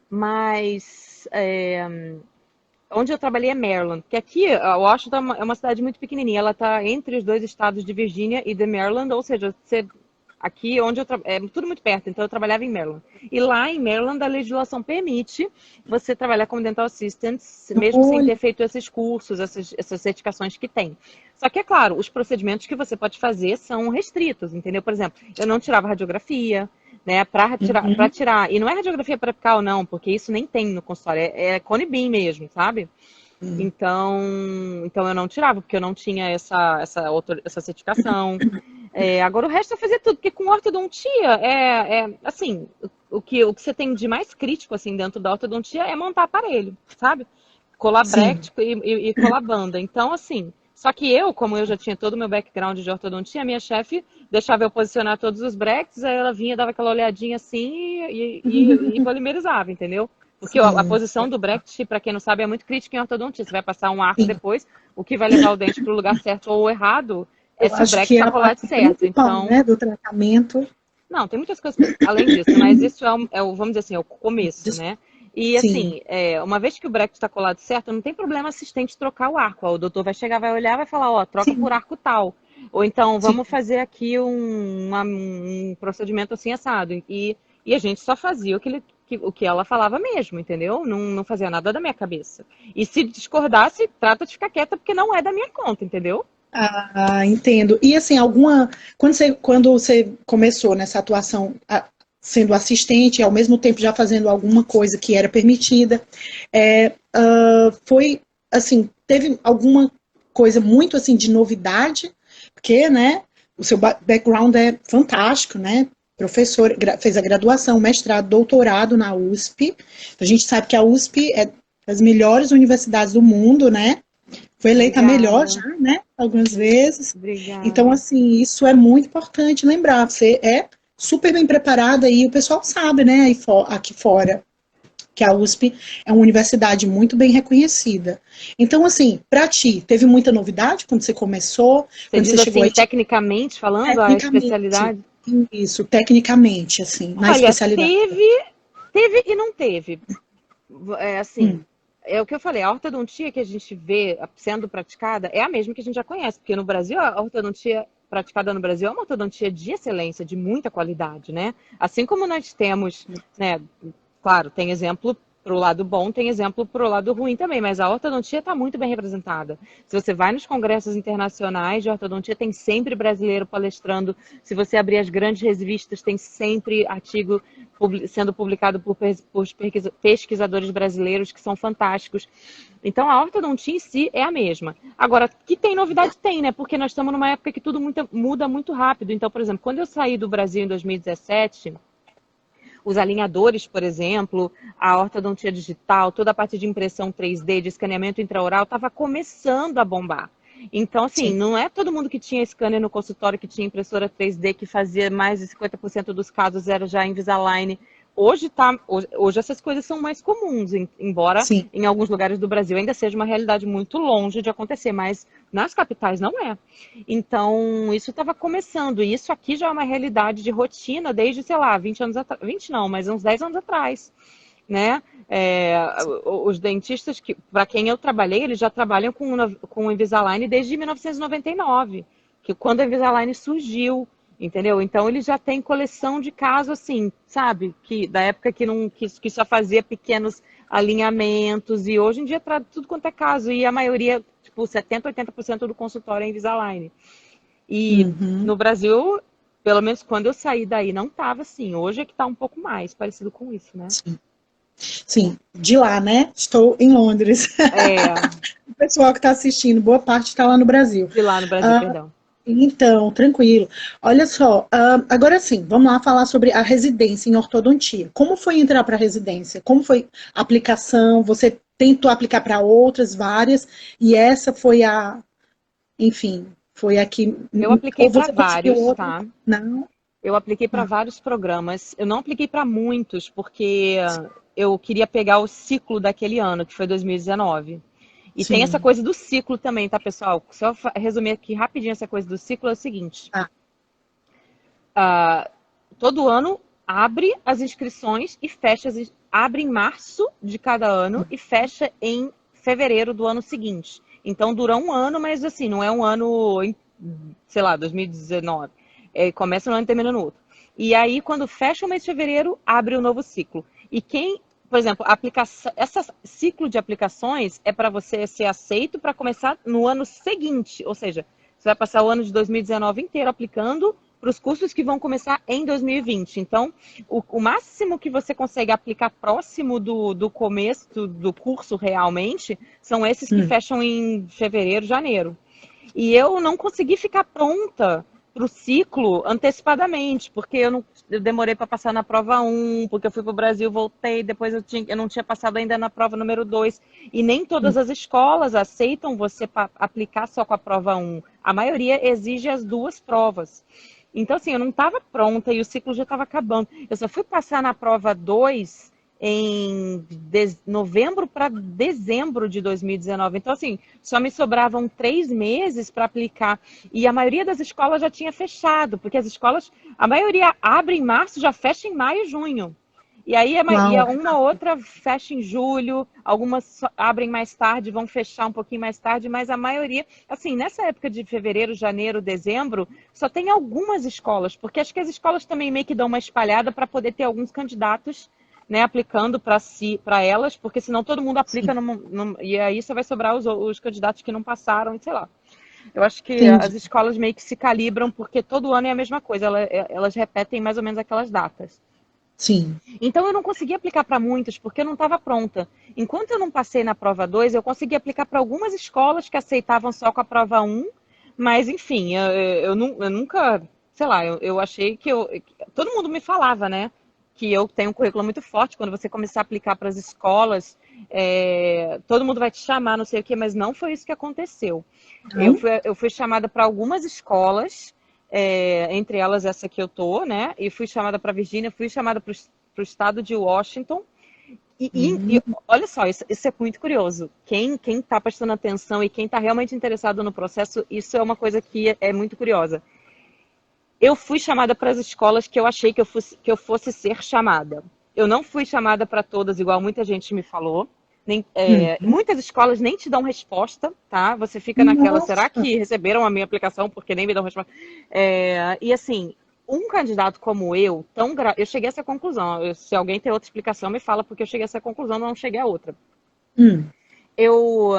Mas onde eu trabalhei é Maryland. Porque aqui, Washington é uma cidade muito pequenininha. Ela está entre os dois estados de Virgínia e de Maryland. Ou seja, aqui onde é tudo muito perto, então eu trabalhava em Maryland. E lá em Maryland a legislação permite você trabalhar como dental assistant, mesmo sem Olha, ter feito esses cursos, essas certificações que tem. Só que é claro, os procedimentos que você pode fazer são restritos, entendeu? Por exemplo, eu não tirava radiografia, né, para uhum, tirar, e não é radiografia preapical não, porque isso nem tem no consultório, é cone beam mesmo, sabe? uhum, Então eu não tirava, porque eu não tinha essa certificação. Agora o resto eu fazia tudo, porque com ortodontia assim, o que você tem de mais crítico assim dentro da ortodontia é montar aparelho, sabe? Colar sim. bracket e colar banda. Então, assim, só que como eu já tinha todo o meu background de ortodontia, a minha chefe deixava eu posicionar todos os brackets, aí ela vinha, dava aquela olhadinha assim e polimerizava, entendeu? Porque a Sim, posição do bracket, para quem não sabe, é muito crítica em ortodontia. Você vai passar um arco sim. depois, o que vai levar o dente para o lugar certo ou errado é Eu se o acho bracket que é está a colado parte certo. principal, Então, né, do tratamento. não, tem muitas coisas além disso, mas isso vamos dizer assim, é o começo, né? E sim, assim, uma vez que o bracket está colado certo, não tem problema assistente trocar o arco. Ó, o doutor vai chegar, vai olhar, vai falar, ó, troca por sim, arco tal. Ou então, sim. vamos fazer aqui um procedimento assim assado. E a gente só fazia o que ela falava mesmo, entendeu? Não, não fazia nada da minha cabeça. E se discordasse, trata de ficar quieta, porque não é da minha conta, entendeu? Ah, entendo. E assim, quando você começou nessa atuação sendo assistente, e ao mesmo tempo já fazendo alguma coisa que era permitida, foi assim, teve alguma coisa muito assim de novidade, porque, né, o seu background é fantástico, né? Professor, fez a graduação, mestrado, doutorado na USP. A gente sabe que a USP é das melhores universidades do mundo, né? Foi eleita a melhor Obrigada, já, né? Algumas vezes. Então, obrigada. assim, isso é muito importante lembrar. Você é super bem preparada e o pessoal sabe, né, aqui fora, que a USP é uma universidade muito bem reconhecida. Então, assim, para ti, teve muita novidade quando você começou, Você quando diz você chegou assim, aí, tipo, tecnicamente falando, a tecnicamente, especialidade? isso, tecnicamente, assim, na Olha, especialidade. teve e não teve. É assim, Hum, é o que eu falei, a ortodontia que a gente vê sendo praticada é a mesma que a gente já conhece, porque no Brasil, a ortodontia praticada no Brasil é uma ortodontia de excelência, de muita qualidade, né? Assim como nós temos, né, claro, tem exemplo para o lado bom, tem exemplo para o lado ruim também, mas a ortodontia está muito bem representada. Se você vai nos congressos internacionais de ortodontia, tem sempre brasileiro palestrando. Se você abrir as grandes revistas, tem sempre artigo sendo publicado por pesquisadores brasileiros que são fantásticos. Então, a ortodontia em si é a mesma. Agora, que tem novidade? Tem, né? Porque nós estamos numa época que tudo muda muito rápido. Então, por exemplo, quando eu saí do Brasil em 2017, os alinhadores, por exemplo, a ortodontia digital, toda a parte de impressão 3D, de escaneamento intraoral, estava começando a bombar. Então, assim, sim. não é todo mundo que tinha scanner no consultório, que tinha impressora 3D, que fazia mais de 50% dos casos era já Invisalign. Hoje essas coisas são mais comuns, embora Sim. em alguns lugares do Brasil ainda seja uma realidade muito longe de acontecer, mas nas capitais não é. Então, isso estava começando, e isso aqui já é uma realidade de rotina desde, sei lá, 20 anos atrás, 20 não, mas uns 10 anos atrás, né? É, os dentistas, para quem eu trabalhei, eles já trabalham com o Invisalign desde 1999, que quando o Invisalign surgiu, entendeu? Então, eles já têm coleção de casos assim, sabe? Que da época que só fazia pequenos alinhamentos, e hoje em dia trata tudo quanto é caso, e a maioria, tipo, 70, 80% do consultório é Invisalign. E Uhum. no Brasil, pelo menos quando eu saí daí, não estava assim. Hoje é que está um pouco mais parecido com isso, né? Sim. Sim, de lá, né? Estou em Londres. É, O pessoal que está assistindo, boa parte está lá no Brasil. de lá no Brasil, Ah, perdão. então, tranquilo. Olha só, agora sim, vamos lá falar sobre a residência em ortodontia. Como foi entrar para a residência? Como foi a aplicação? Você tentou aplicar para outras, várias, e essa foi enfim, foi a que, Eu apliquei ou para você conseguiu vários, outra? tá? Não? Eu apliquei para Ah, vários programas. Eu não apliquei para muitos, porque eu queria pegar o ciclo daquele ano, que foi 2019. E tem essa sim. coisa do ciclo também, tá, pessoal? Se eu resumir aqui rapidinho essa coisa do ciclo, é o seguinte: Ah, todo ano abre as inscrições e fecha abre em março de cada ano e fecha em fevereiro do ano seguinte. Então dura um ano, mas assim, não é um ano, sei lá, 2019. Começa no ano e termina no outro. E aí, quando fecha o mês de fevereiro, abre o novo ciclo. E quem, por exemplo, esse ciclo de aplicações é para você ser aceito para começar no ano seguinte. Ou seja, você vai passar o ano de 2019 inteiro aplicando para os cursos que vão começar em 2020. Então, o máximo que você consegue aplicar próximo do começo do curso realmente são esses que hum, fecham em fevereiro, janeiro. E eu não consegui ficar pronta para o ciclo antecipadamente, porque eu demorei para passar na prova 1, porque eu fui para o Brasil, voltei, depois eu não tinha passado ainda na prova número 2. E nem todas hum. as escolas aceitam você aplicar só com a prova 1. A maioria exige as duas provas. Então, assim, eu não estava pronta e o ciclo já estava acabando. Eu só fui passar na prova 2 em novembro para dezembro de 2019. Então, assim, só me sobravam 3 meses para aplicar. E a maioria das escolas já tinha fechado, porque as escolas, a maioria abre em março, já fecha em maio, junho. E aí e Uau. uma outra fecha em julho, algumas abrem mais tarde, vão fechar um pouquinho mais tarde, mas a maioria, assim, nessa época de fevereiro, janeiro, dezembro, só tem algumas escolas, porque acho que as escolas também meio que dão uma espalhada para poder ter alguns candidatos, né, aplicando para elas, porque senão todo mundo aplica Sim, e aí só vai sobrar os candidatos que não passaram, sei lá. Eu acho que entendi. as escolas meio que se calibram, porque todo ano é a mesma coisa, elas repetem mais ou menos aquelas datas. Sim. Então eu não consegui aplicar para muitas, porque eu não estava pronta. Enquanto eu não passei na prova 2, eu consegui aplicar para algumas escolas que aceitavam só com a prova um, mas enfim, eu nunca, sei lá, eu achei que todo mundo me falava, né? Que eu tenho um currículo muito forte, quando você começar a aplicar para as escolas, todo mundo vai te chamar, não sei o quê, mas não foi isso que aconteceu. Não? Eu fui chamada para algumas escolas, entre elas essa que eu tô, né? E fui chamada para Virgínia, fui chamada para o estado de Washington. E Hum, olha só, isso é muito curioso. Quem está prestando atenção e quem está realmente interessado no processo, isso é uma coisa que é muito curiosa. Eu fui chamada para as escolas que eu achei que eu fosse ser chamada. Eu não fui chamada para todas, igual muita gente me falou. hum. Muitas escolas nem te dão resposta, tá? Você fica naquela, será Nossa. que receberam a minha aplicação? Porque nem me dão resposta. E assim, um candidato como eu, eu cheguei a essa conclusão. Se alguém tem outra explicação, me fala, porque eu cheguei a essa conclusão, não cheguei a outra. Hum. Eu,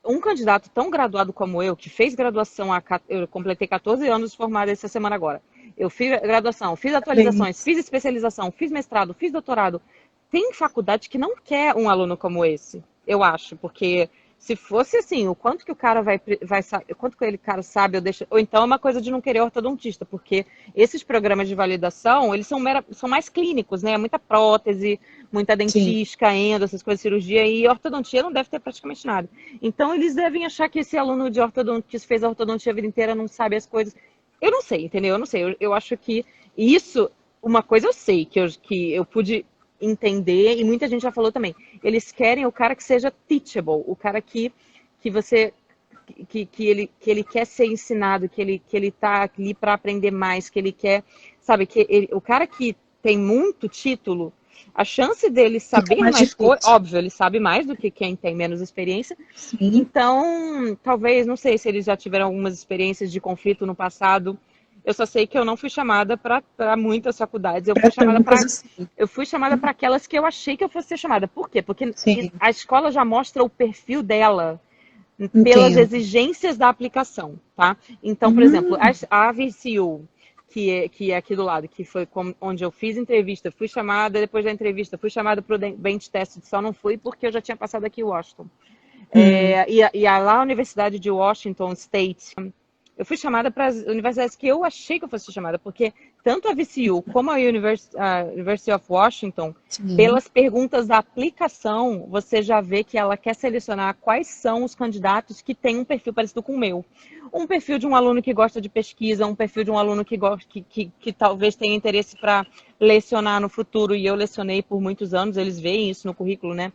um candidato tão graduado como eu, que fez graduação, eu completei 14 anos formada essa semana agora. Eu fiz graduação, fiz atualizações, Parabéns. fiz especialização, fiz mestrado, fiz doutorado. Tem faculdade que não quer um aluno como esse, eu acho, porque se fosse assim, o quanto que o cara o quanto que ele cara sabe, ou então é uma coisa de não querer ortodontista, porque esses programas de validação, eles são mais clínicos, né? Muita prótese, muita Sim. dentística, endo, essas coisas, cirurgia, e ortodontia não deve ter praticamente nada. Então, eles devem achar que esse aluno de ortodontia, que fez a ortodontia a vida inteira, não sabe as coisas. Eu não sei, entendeu? Eu não sei. Eu acho que isso, uma coisa eu sei, que eu pude entender, e muita gente já falou também. Eles querem o cara que seja teachable, o cara que você que ele quer ser ensinado, que ele tá ali para aprender mais, que ele quer, sabe, o cara que tem muito título, a chance dele Fica saber mais mais coisas, difícil. óbvio, ele sabe mais do que quem tem menos experiência. Sim. Então, talvez, não sei se eles já tiveram algumas experiências de conflito no passado. Eu só sei que eu não fui chamada para muitas faculdades. Para tantas assim. Eu fui chamada para aquelas que eu achei que eu fosse ser chamada. Por quê? Porque Sim. a escola já mostra o perfil dela pelas Entendo. exigências da aplicação, tá? Então, por exemplo, Hum, a VCU, que é aqui do lado, que foi onde eu fiz entrevista, fui chamada, depois da entrevista, fui chamada para o bench test, só não fui porque eu já tinha passado aqui em Washington. hum. Lá a Universidade de Washington State, eu fui chamada para as universidades que eu achei que eu fosse chamada, porque tanto a VCU como a University of Washington, Sim. pelas perguntas da aplicação, você já vê que ela quer selecionar quais são os candidatos que têm um perfil parecido com o meu. Um perfil de um aluno que gosta de pesquisa, um perfil de um aluno que talvez tenha interesse para lecionar no futuro, e eu lecionei por muitos anos, eles veem isso no currículo, né?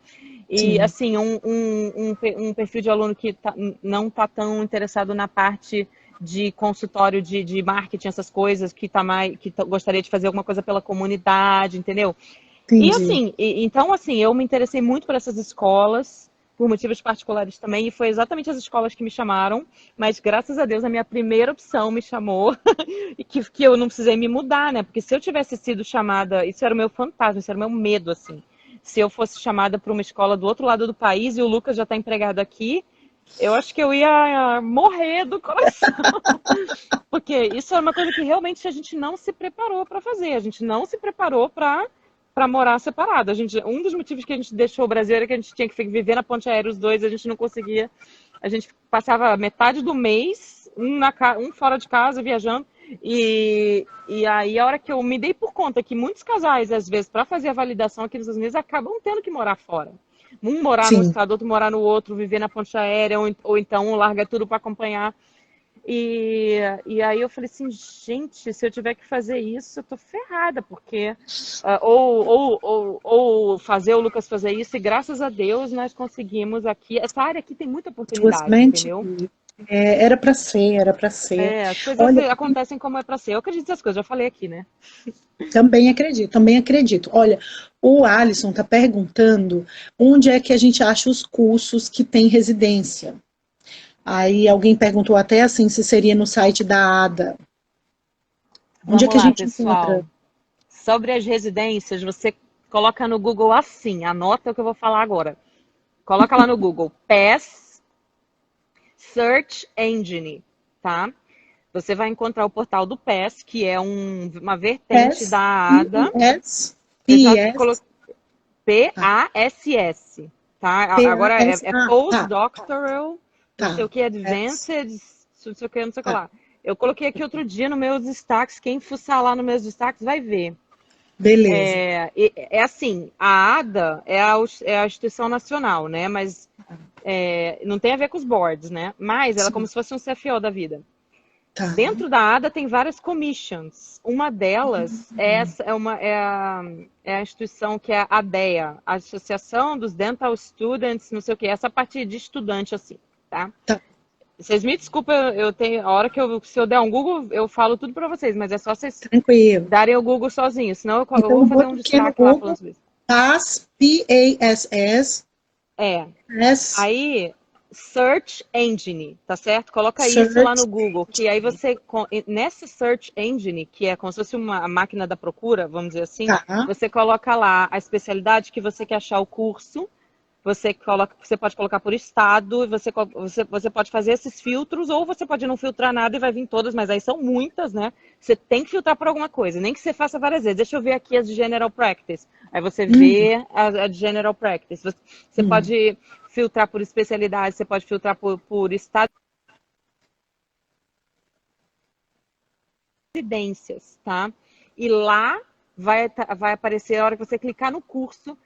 E, Sim. assim, um perfil de aluno que não está tão interessado na parte de consultório de marketing, essas coisas, gostaria de fazer alguma coisa pela comunidade, entendeu? E Entendi. assim, então assim, eu me interessei muito por essas escolas, por motivos particulares também, e foi exatamente as escolas que me chamaram, mas graças a Deus a minha primeira opção me chamou, e que eu não precisei me mudar, né? Porque se eu tivesse sido chamada, isso era o meu fantasma, isso era o meu medo, assim. Se eu fosse chamada para uma escola do outro lado do país e o Lucas já está empregado aqui, eu acho que eu ia morrer do coração. Porque isso é uma coisa que realmente a gente não se preparou para fazer. A gente não se preparou para morar separado. Um dos motivos que a gente deixou o Brasil era que a gente tinha que viver na ponte aérea os dois, a gente não conseguia. A gente passava metade do mês, um fora de casa, viajando. E aí, a hora que eu me dei por conta que muitos casais, às vezes, para fazer a validação aqui nos Estados Unidos, acabam tendo que morar fora. Um morar num Sim. estado, outro morar no outro, viver na ponte aérea, ou então larga tudo para acompanhar. E aí eu falei assim, gente, se eu tiver que fazer isso, eu tô ferrada, porque ou fazer o Lucas fazer isso, e graças a Deus nós conseguimos aqui. Essa área aqui tem muita It was oportunidade, meant to entendeu? be. Era para ser, era para ser. As coisas Olha, acontecem como é para ser. Eu acredito nessas coisas, já falei aqui, né? também acredito, também acredito. Olha, o Alisson está perguntando onde é que a gente acha os cursos que tem residência. Aí alguém perguntou até assim se seria no site da ADA. Onde é Vamos que a lá, gente encontra? pessoal. Sobre as residências, você coloca no Google assim, anota o que eu vou falar agora. Coloca lá no Google, PASS Search Engine, tá? Você vai encontrar o portal do PASS, que é uma vertente da PES, ADA. PIS, Eu já PIS, coloquei tá, PASS, tá? Agora PAS, é tá, Postdoctoral, não sei tá, o que, PES, Advanced, não sei o que, não sei o que tá, lá. Eu coloquei aqui outro dia nos meus destaques, quem fuçar lá nos meus destaques vai ver. beleza. É assim, a ADA é a instituição nacional, né? Mas não tem a ver com os boards, né? Mas ela é como Sim, se fosse um CFO da vida. tá. Dentro da ADA tem várias commissions. Uma delas é a instituição que é a ADEA, a Associação dos Dental Students, não sei o que, essa parte de estudante, assim, tá? Tá, Vocês me desculpem, eu tenho, a hora que se eu der um Google, eu falo tudo pra vocês, mas é só vocês tranquilo. darem o Google sozinhos, senão eu Então, vou eu fazer um boto aqui no destaque lá falando Google, sobre isso. PAS, PASS, É, S, aí, Search Engine, tá certo? Coloca isso lá Search, no Google, que aí você, nessa Search Engine, que é como se fosse uma máquina da procura, vamos dizer assim, tá. você coloca lá a especialidade que você quer achar o curso, você pode colocar por estado, você pode fazer esses filtros, ou você pode não filtrar nada e vai vir todas, mas aí são muitas, né? Você tem que filtrar por alguma coisa, nem que você faça várias vezes. Deixa eu ver aqui as de General Practice. Aí você Hum, vê a de General Practice. Você hum. pode filtrar por especialidade, você pode filtrar por estado de residências, tá? E lá vai aparecer a hora que você clicar no curso,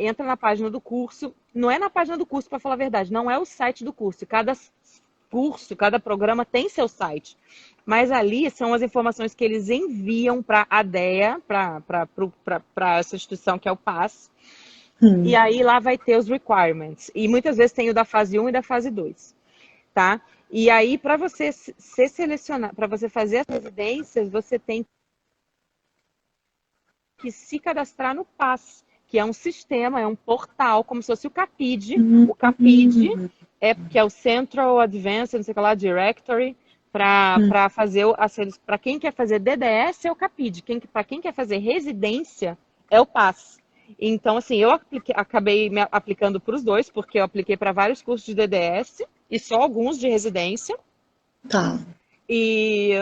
entra na página do curso. Não é na página do curso, para falar a verdade, não é o site do curso. Cada curso, cada programa tem seu site. Mas ali são as informações que eles enviam para a ADEA, para essa instituição que é o PAS. E Hum. aí lá vai ter os requirements. E muitas vezes tem o da fase 1 e da fase 2, tá? E aí, para você ser selecionado, para você fazer as residências, você tem que se cadastrar no PAS, que é um sistema, é um portal, como se fosse o CAPID. Hum, O CAPID que é o Central Advanced, não sei o que lá, Directory, hum. para fazer para quem quer fazer DDS é o CAPID, para quem quer fazer residência é o PAS. Então, assim, eu acabei me aplicando para os dois, porque eu apliquei para vários cursos de DDS e só alguns de residência. Tá. E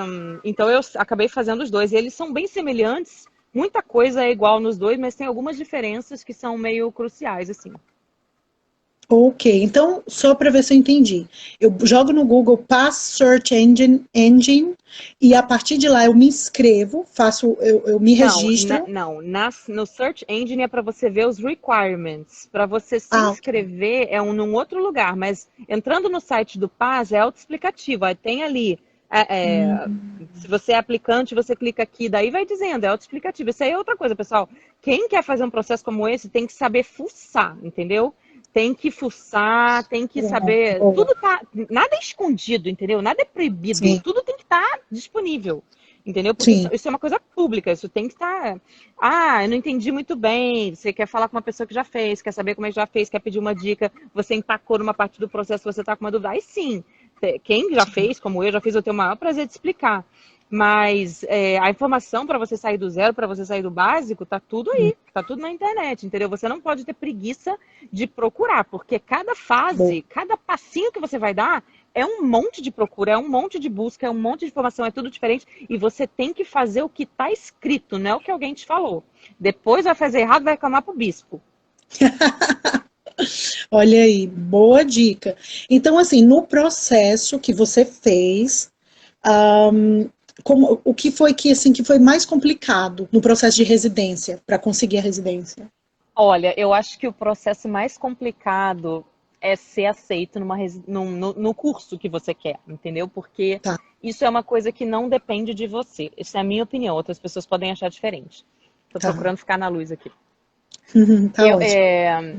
então eu acabei fazendo os dois. E eles são bem semelhantes, muita coisa é igual nos dois, mas tem algumas diferenças que são meio cruciais, assim. Ok, então, só para ver se eu entendi. Eu jogo no Google Pass Search Engine e a partir de lá eu me inscrevo, eu me Não, registro. não. No Search Engine é para você ver os requirements. Para você se Ah, ok. inscrever é num outro lugar, mas entrando no site do PAS é autoexplicativo. Aí tem ali, se você é aplicante, você clica aqui, daí vai dizendo, é autoexplicativo. Isso aí é outra coisa, pessoal. Quem quer fazer um processo como esse tem que saber fuçar, entendeu? Tem que fuçar, tem que Boa, saber. boa. Tudo tá. Nada é escondido, entendeu? Nada é proibido. Sim, Tudo tem que estar disponível. Entendeu? Porque sim. isso é uma coisa pública, isso tem que estar. Ah, eu não entendi muito bem. Você quer falar com uma pessoa que já fez, quer saber como é que já fez, quer pedir uma dica, você empacou numa parte do processo, você está com uma dúvida. Aí sim, quem já fez, como eu já fiz, eu tenho o maior prazer de explicar. Mas a informação para você sair do zero, para você sair do básico, tá tudo aí, tá tudo na internet, entendeu? Você não pode ter preguiça de procurar, porque cada Boa. fase, cada passinho que você vai dar é um monte de procura, é um monte de busca, é um monte de informação, é tudo diferente. E você tem que fazer o que está escrito, não é o que alguém te falou. Depois vai fazer errado, vai reclamar pro bispo. Olha aí, boa dica. Então, assim, no processo que você fez, o que foi que foi mais complicado no processo de residência, para conseguir a residência? Olha, eu acho que o processo mais complicado é ser aceito no curso que você quer, entendeu? Porque Tá, isso é uma coisa que não depende de você. Isso é a minha opinião, outras pessoas podem achar diferente. Estou tá. procurando ficar na luz aqui. Tá Eu, ótimo. é,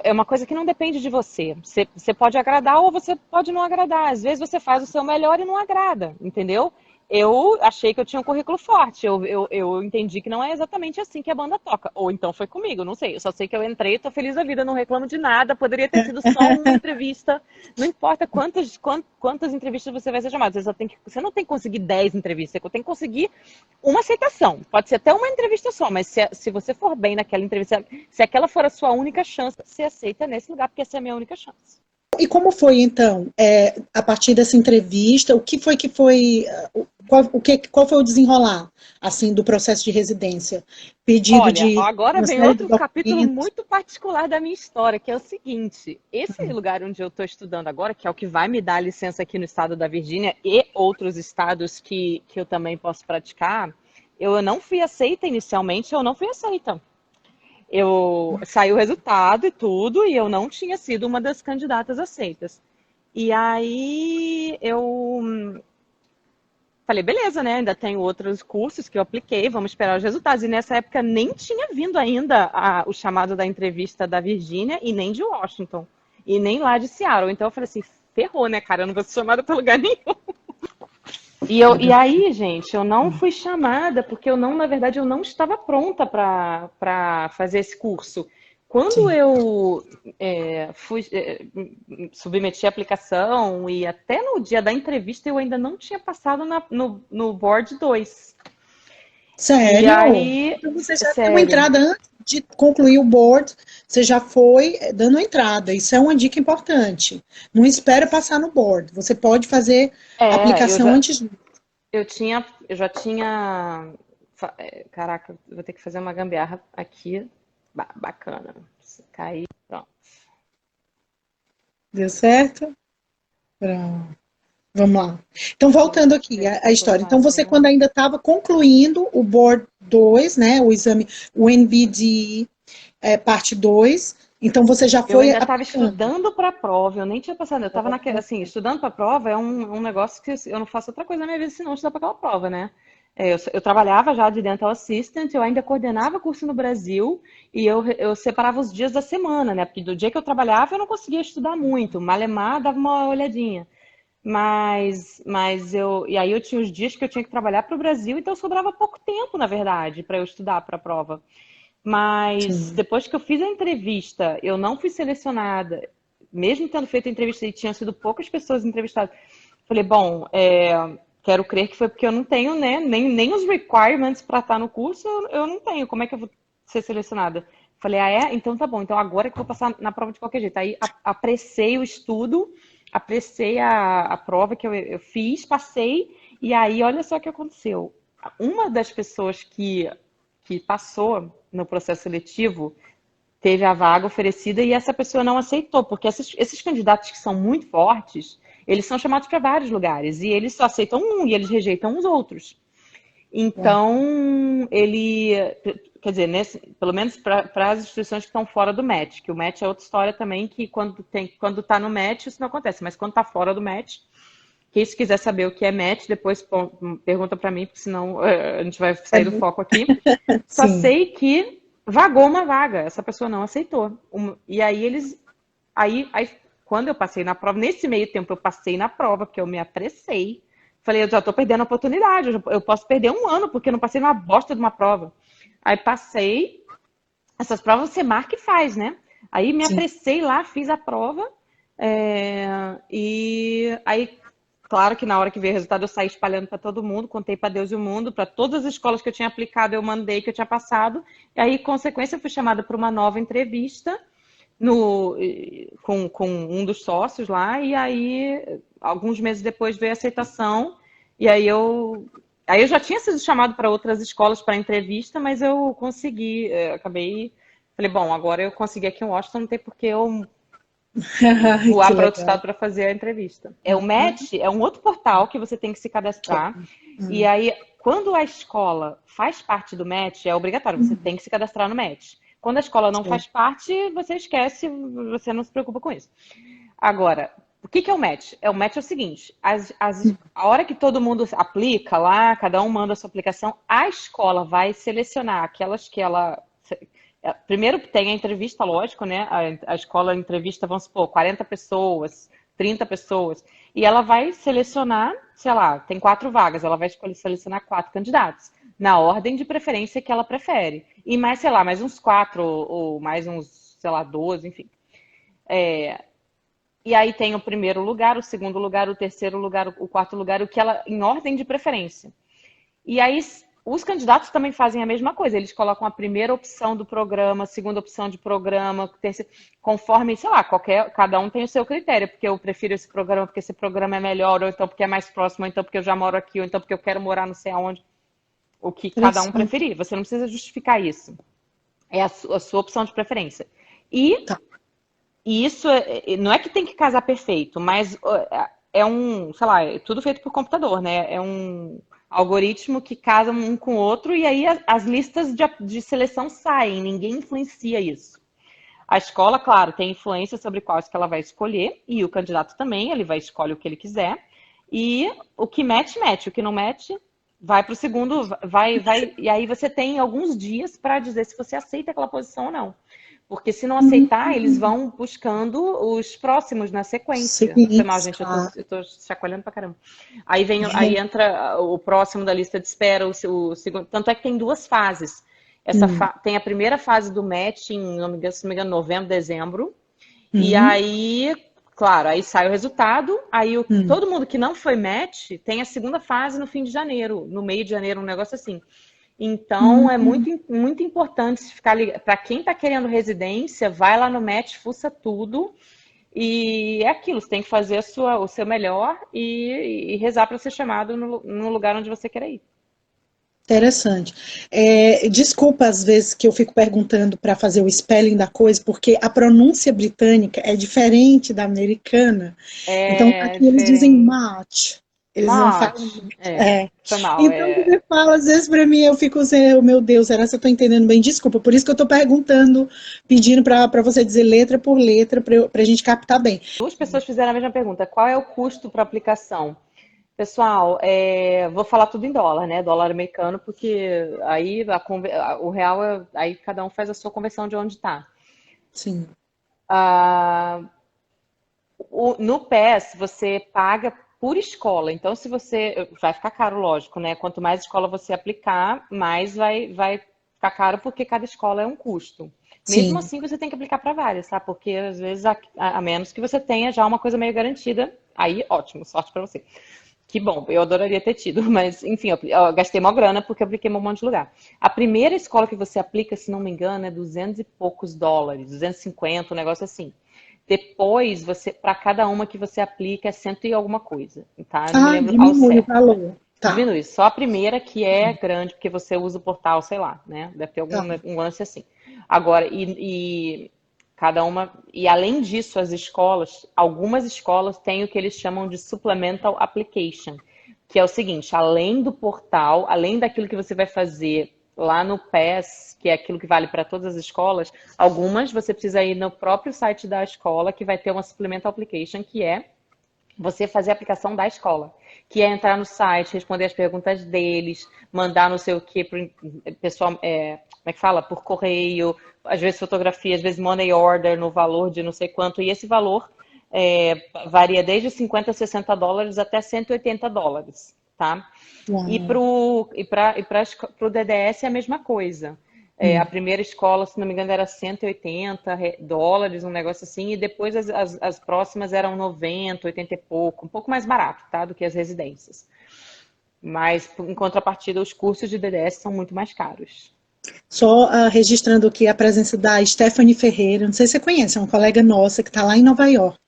é uma coisa que não depende de você. Você pode agradar ou você pode não agradar. Às vezes você faz o seu melhor e não agrada, entendeu? Eu achei que eu tinha um currículo forte. Eu entendi que não é exatamente assim que a banda toca. Ou então foi comigo, não sei. Eu só sei que eu entrei, tô feliz da vida, não reclamo de nada. Poderia ter sido só uma entrevista. Não importa quantas entrevistas você vai ser chamado. Você não tem que conseguir 10 entrevistas. Você tem que conseguir uma aceitação. Pode ser até uma entrevista só, mas se você for bem naquela entrevista, se aquela for a sua única chance, você aceita nesse lugar, porque essa é a minha única chance. E como foi, então, a partir dessa entrevista, qual foi o desenrolar, assim, do processo de residência? Pedido Olha, de agora uma vem série de outro capítulo documentos? muito particular da minha história, que é o seguinte: esse lugar onde eu estou estudando agora, que é o que vai me dar a licença aqui no estado da Virgínia e outros estados que eu também posso praticar, eu não fui aceita inicialmente, eu não fui aceita. Saiu o resultado e tudo, e eu não tinha sido uma das candidatas aceitas. E aí eu falei, beleza, né? Ainda tenho outros cursos que eu apliquei, vamos esperar os resultados. E nessa época nem tinha vindo ainda o chamado da entrevista da Virgínia e nem de Washington. E nem lá de Seattle. Então eu falei assim, ferrou, né, cara? Eu não vou ser chamada para lugar nenhum. E aí, gente, eu não fui chamada porque na verdade, eu não estava pronta para fazer esse curso. Quando Sim. eu submeti a aplicação e até no dia da entrevista eu ainda não tinha passado no Board 2. E Sério? aí, Então você já deu uma sério, entrada antes de concluir o board, você já foi dando entrada. Isso é uma dica importante. Não espera passar no board. Você pode fazer a é, aplicação antes. eu já tinha, caraca, eu vou ter que fazer uma gambiarra aqui, bacana, cair, pronto. Deu certo? Pronto. Vamos lá. Então, voltando Deixa eu aqui ver o que à eu estou história. Então, você, quando fazendo. ainda estava concluindo o Board 2, né, o exame, o NBD parte 2, então você já Eu foi ainda estava aplicando. estudando para a prova, eu nem tinha passado, eu estava assim, estudando para a prova é um negócio que eu não faço outra coisa na minha vida senão estudar para aquela prova, né? Eu trabalhava já de dental assistant, eu ainda coordenava curso no Brasil e eu separava os dias da semana, né? Porque do dia que eu trabalhava eu não conseguia estudar muito, malemar dava uma olhadinha. E aí eu tinha os dias que eu tinha que trabalhar para o Brasil, então sobrava pouco tempo, na verdade, para eu estudar para a prova. Mas Sim, depois que eu fiz a entrevista, eu não fui selecionada, mesmo tendo feito a entrevista e tinham sido poucas pessoas entrevistadas. Falei, bom, quero crer que foi porque eu não tenho, né, nem os requirements para estar no curso, eu não tenho. Como é que eu vou ser selecionada? Falei, ah, é? Então tá bom. Então agora é que eu vou passar na prova de qualquer jeito. Aí apressei o estudo, apressei a prova que eu fiz, passei, e aí olha só o que aconteceu. Uma das pessoas que passou no processo seletivo teve a vaga oferecida e essa pessoa não aceitou, porque esses candidatos que são muito fortes, eles são chamados para vários lugares e eles só aceitam um e eles rejeitam os outros. uau, Então, quer dizer, pelo menos para as instituições que estão fora do match, que o match é outra história também, que quando está no match isso não acontece, mas quando está fora do match, quem se quiser saber o que é match, depois pergunta para mim, porque senão a gente vai é sair do bem, foco aqui. Só sim, sei que vagou uma vaga, essa pessoa não aceitou. E aí aí, quando eu passei na prova, nesse meio tempo eu passei na prova, porque eu me apressei. Falei, eu já tô perdendo a oportunidade, eu posso perder um ano, porque eu não passei numa bosta de uma prova. Aí passei, essas provas você marca e faz, né? Aí me sim. apressei lá, fiz a prova, e aí claro que na hora que veio o resultado eu saí espalhando para todo mundo, contei para Deus e o mundo, para todas as escolas que eu tinha aplicado, eu mandei que eu tinha passado. E aí, em consequência, eu fui chamada para uma nova entrevista com um dos sócios lá. E aí, alguns meses depois, veio a aceitação. E aí eu já tinha sido chamado para outras escolas para entrevista, mas eu consegui, acabei. Falei, bom, agora eu consegui aqui em Washington, não tem por que eu Ai, voar que para outro legal. estado para fazer a entrevista. O Match é um outro portal que você tem que se cadastrar. E Hum, aí, quando a escola faz parte do Match, é obrigatório, você tem que se cadastrar no Match. Quando a escola não sim, faz parte, você esquece, você não se preocupa com isso. Agora, o que é o match? O match é o seguinte: a hora que todo mundo aplica lá, cada um manda a sua aplicação, a escola vai selecionar aquelas Primeiro tem a entrevista, lógico, né? A escola entrevista, vamos supor, 40 pessoas, 30 pessoas, e ela vai selecionar, sei lá, tem 4 vagas, ela vai escolher selecionar 4 candidatos, na ordem de preferência que ela prefere. E mais, sei lá, mais uns 4 ou mais uns, sei lá, 12, enfim. E aí tem o primeiro lugar, o segundo lugar, o terceiro lugar, o quarto lugar, o que ela, em ordem de preferência. E aí os candidatos também fazem a mesma coisa. Eles colocam a primeira opção do programa, a segunda opção de programa, conforme, sei lá, cada um tem o seu critério, porque eu prefiro esse programa, porque esse programa é melhor, ou então porque é mais próximo, ou então porque eu já moro aqui, ou então porque eu quero morar não sei aonde. O que cada um preferir. Você não precisa justificar isso. É a sua opção de preferência. E Tá. isso não é que tem que casar perfeito, mas é um, sei lá, é tudo feito por computador, né? É um algoritmo que casa um com o outro e aí as listas de seleção saem, ninguém influencia isso. A escola, claro, tem influência sobre quais que ela vai escolher e o candidato também, ele vai escolher o que ele quiser. E o que match, match. O que não match, vai para o segundo, vai. E aí você tem alguns dias para dizer se você aceita aquela posição ou não. Porque se não aceitar, eles vão buscando os próximos na sequência. Foi mal, gente, eu tô chacoalhando pra caramba. Aí entra o próximo da lista de espera, o segundo. Tanto é que tem 2 fases. Tem a primeira fase do match, se não me engano, novembro, dezembro. E aí, claro, aí sai o resultado. Aí todo mundo que não foi match tem a segunda fase no fim de janeiro, no meio de janeiro, um negócio assim. Então, é muito, muito importante ficar ligado. Para quem está querendo residência, vai lá no match, fuça tudo. E é aquilo, você tem que fazer o seu melhor e rezar para ser chamado no lugar onde você quer ir. Interessante. Desculpa às vezes que eu fico perguntando para fazer o spelling da coisa, porque a pronúncia britânica é diferente da americana. Então, aqui eles dizem Diferente. match. Eles não falam. Match. Foi mal. Então, você fala, às vezes, para mim, eu fico assim, oh, meu Deus, será que eu estou entendendo bem? Desculpa, por isso que eu estou perguntando, pedindo para você dizer letra por letra, para a gente captar bem. 2 pessoas fizeram a mesma pergunta. Qual é o custo para aplicação? Pessoal, vou falar tudo em dólar, né? Dólar americano, porque aí o real, aí cada um faz a sua conversão de onde está. Sim. No PES, você paga por escola. Então, se você... Vai ficar caro, lógico, né? Quanto mais escola você aplicar, mais vai ficar caro, porque cada escola é um custo. Mesmo assim, você tem que aplicar para várias, tá? Porque, às vezes, a menos que você tenha já uma coisa meio garantida, aí, ótimo, sorte para você. Que bom, eu adoraria ter tido, mas enfim, eu gastei uma grana porque eu apliquei em um monte de lugar. A primeira escola que você aplica, se não me engano, é 200 e poucos dólares, 250, um negócio assim. Depois, para cada uma que você aplica, é 100 e alguma coisa, tá? Não me lembro ao Diminui o certo. valor. Tá. Diminui. Só a primeira que é grande, porque você usa o portal, sei lá, né? Deve ter um lance assim. Agora, cada uma, e além disso, algumas escolas têm o que eles chamam de supplemental application, que é o seguinte, além do portal, além daquilo que você vai fazer lá no PES, que é aquilo que vale para todas as escolas, algumas você precisa ir no próprio site da escola, que vai ter uma supplemental application, que é você fazer a aplicação da escola, que é entrar no site, responder as perguntas deles, mandar não sei o que para o pessoal, como é que fala? Por correio, às vezes fotografia, às vezes money order no valor de não sei quanto, e esse valor varia desde 50 a 60 dólares até 180 dólares, tá? E para o DDS é a mesma coisa. A primeira escola, se não me engano, era 180 dólares, um negócio assim, e depois as próximas eram 90, 80 e pouco, um pouco mais barato, tá, do que as residências. Mas, em contrapartida, os cursos de DDS são muito mais caros. Só registrando aqui a presença da Stephanie Ferreira, não sei se você conhece, é uma colega nossa que está lá em Nova York.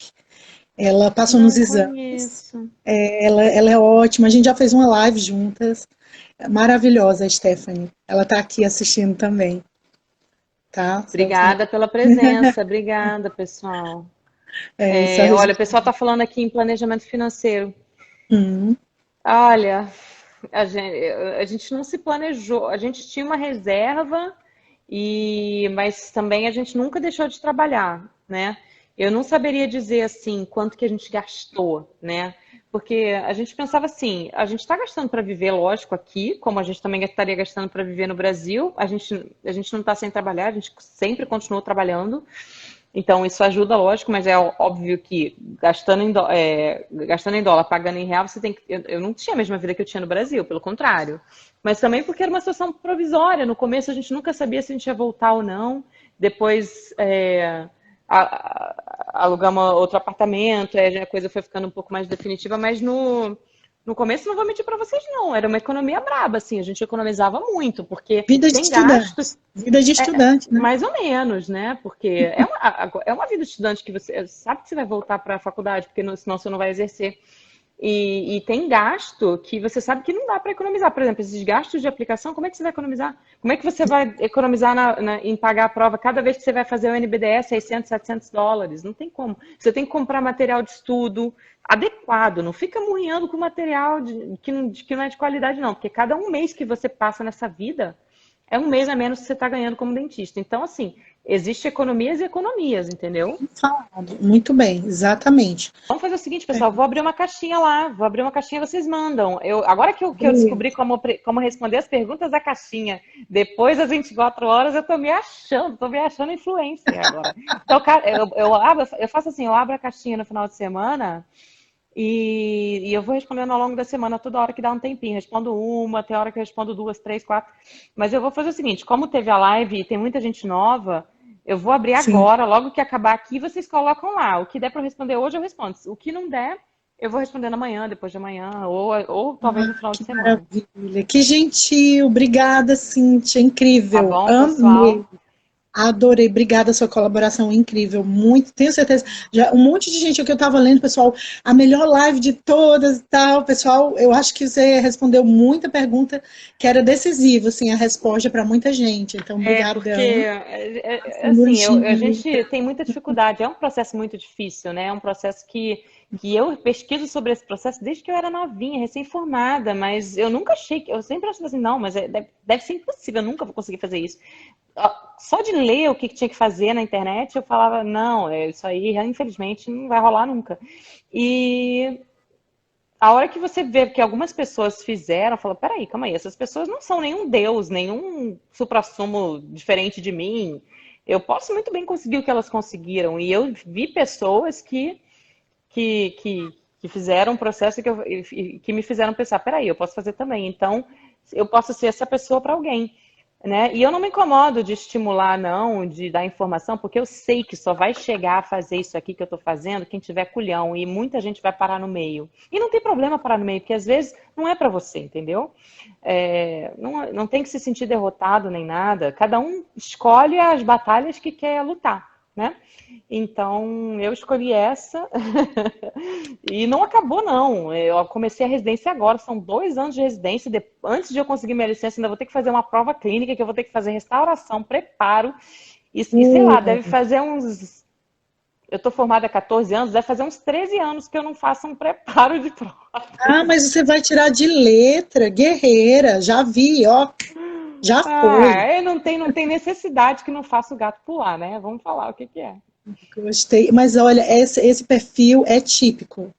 Ela passou nos exames. Ela é ótima, a gente já fez uma live juntas. Maravilhosa, a Stephanie. Ela está aqui assistindo também. Tá? Obrigada pela presença, obrigada, pessoal. Olha, o pessoal está falando aqui em planejamento financeiro. Olha, a gente não se planejou, a gente tinha uma reserva, mas também a gente nunca deixou de trabalhar, né? Eu não saberia dizer assim quanto que a gente gastou, né? Porque a gente pensava assim, a gente está gastando para viver, lógico, aqui, como a gente também estaria gastando para viver no Brasil. A gente não está sem trabalhar, a gente sempre continuou trabalhando. Então, isso ajuda, lógico, mas é óbvio que gastando em dólar, pagando em real, você tem que. Eu não tinha a mesma vida que eu tinha no Brasil, pelo contrário. Mas também porque era uma situação provisória. No começo, a gente nunca sabia se a gente ia voltar ou não. Depois, alugamos outro apartamento, a coisa foi ficando um pouco mais definitiva, mas no começo, não vou mentir para vocês, não. Era uma economia braba, assim. A gente economizava muito, porque Vida de tem estudante. gastos. Vida de estudante, né? Mais ou menos, né? Porque é uma vida de estudante que você sabe que você vai voltar para a faculdade, porque senão você não vai exercer. E tem gasto que você sabe que não dá para economizar. Por exemplo, esses gastos de aplicação, como é que você vai economizar? Como é que você vai economizar em pagar a prova cada vez que você vai fazer o NBDE, 600, 700 dólares? Não tem como. Você tem que comprar material de estudo adequado. Não fica murrinhando com material que não é de qualidade, não. Porque cada um mês que você passa nessa vida é um mês a menos que você está ganhando como dentista. Então, assim, existe economias e economias, entendeu? Falado. Muito bem, exatamente. Vamos fazer o seguinte, pessoal, vou abrir uma caixinha lá, vou abrir uma caixinha, vocês mandam. Agora que eu descobri como responder as perguntas da caixinha, depois das 24 horas, eu tô me achando influencer agora. Então, eu faço assim, eu abro a caixinha no final de semana e eu vou respondendo ao longo da semana, toda hora que dá um tempinho. Respondo uma, tem hora que eu respondo duas, três, quatro. Mas eu vou fazer o seguinte, como teve a live e tem muita gente nova, eu vou abrir Sim. agora, logo que acabar aqui, vocês colocam lá. O que der para responder hoje, eu respondo. O que não der, eu vou respondendo amanhã, depois de amanhã, ou talvez no final de semana. Maravilha. Que gentil. Obrigada, Cíntia. Incrível. Tá bom, Amei. pessoal? Adorei, obrigada a sua colaboração incrível, muito, tenho certeza, já um monte de gente aqui eu estava lendo, pessoal, a melhor live de todas e tal, pessoal, eu acho que você respondeu muita pergunta que era decisiva, assim, a resposta para muita gente, então obrigada. Porque, assim, a gente tem muita dificuldade, é um processo muito difícil, né, é um processo que eu pesquiso sobre esse processo desde que eu era novinha, recém-formada, mas eu nunca achei, eu sempre achei assim, não, mas deve ser impossível, eu nunca vou conseguir fazer isso. Só de ler o que tinha que fazer na internet, eu falava, não, isso aí, infelizmente, não vai rolar nunca. E a hora que você vê que algumas pessoas fizeram, fala, peraí, calma aí, essas pessoas não são nenhum deus, nenhum suprassumo diferente de mim. Eu posso muito bem conseguir o que elas conseguiram. E eu vi pessoas que fizeram um processo que me fizeram pensar, peraí, eu posso fazer também. Então, eu posso ser essa pessoa para alguém. Né? E eu não me incomodo de estimular, não, de dar informação, porque eu sei que só vai chegar a fazer isso aqui que eu estou fazendo quem tiver culhão, e muita gente vai parar no meio. E não tem problema parar no meio, porque às vezes não é para você, entendeu? Não tem que se sentir derrotado nem nada. Cada um escolhe as batalhas que quer lutar, né? Então, eu escolhi essa e não acabou, não. Eu comecei a residência agora, são 2 anos de residência. Antes de eu conseguir minha licença, ainda vou ter que fazer uma prova clínica, que eu vou ter que fazer restauração, preparo. E sei lá, deve fazer uns... Eu estou formada há 14 anos, deve fazer uns 13 anos que eu não faço um preparo de prova. Ah, mas você vai tirar de letra, guerreira, já vi, ó. Já foi. Não tem necessidade que não faça o gato pular, né? Vamos falar o que é. Gostei, mas olha, esse perfil é típico,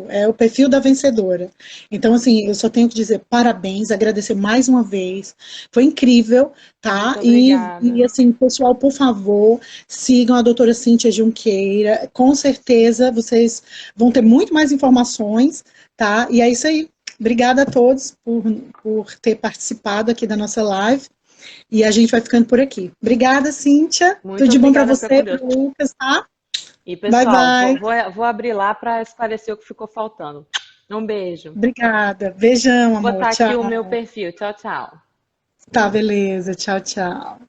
é o perfil da vencedora. Então, assim, eu só tenho que dizer parabéns, agradecer mais uma vez, foi incrível, tá? E assim, pessoal, por favor, sigam a doutora Cíntia Junqueira, com certeza vocês vão ter muito mais informações, tá? E é isso aí, obrigada a todos por ter participado aqui da nossa live. E a gente vai ficando por aqui. Obrigada, Cíntia. Tudo de bom para você, para o Lucas, tá? E, pessoal, bye, bye. Vou abrir lá para esclarecer o que ficou faltando. Um beijo. Obrigada. Beijão, amor. Vou botar tchau. aqui o meu perfil. Tchau, tchau. Tá, beleza. Tchau, tchau.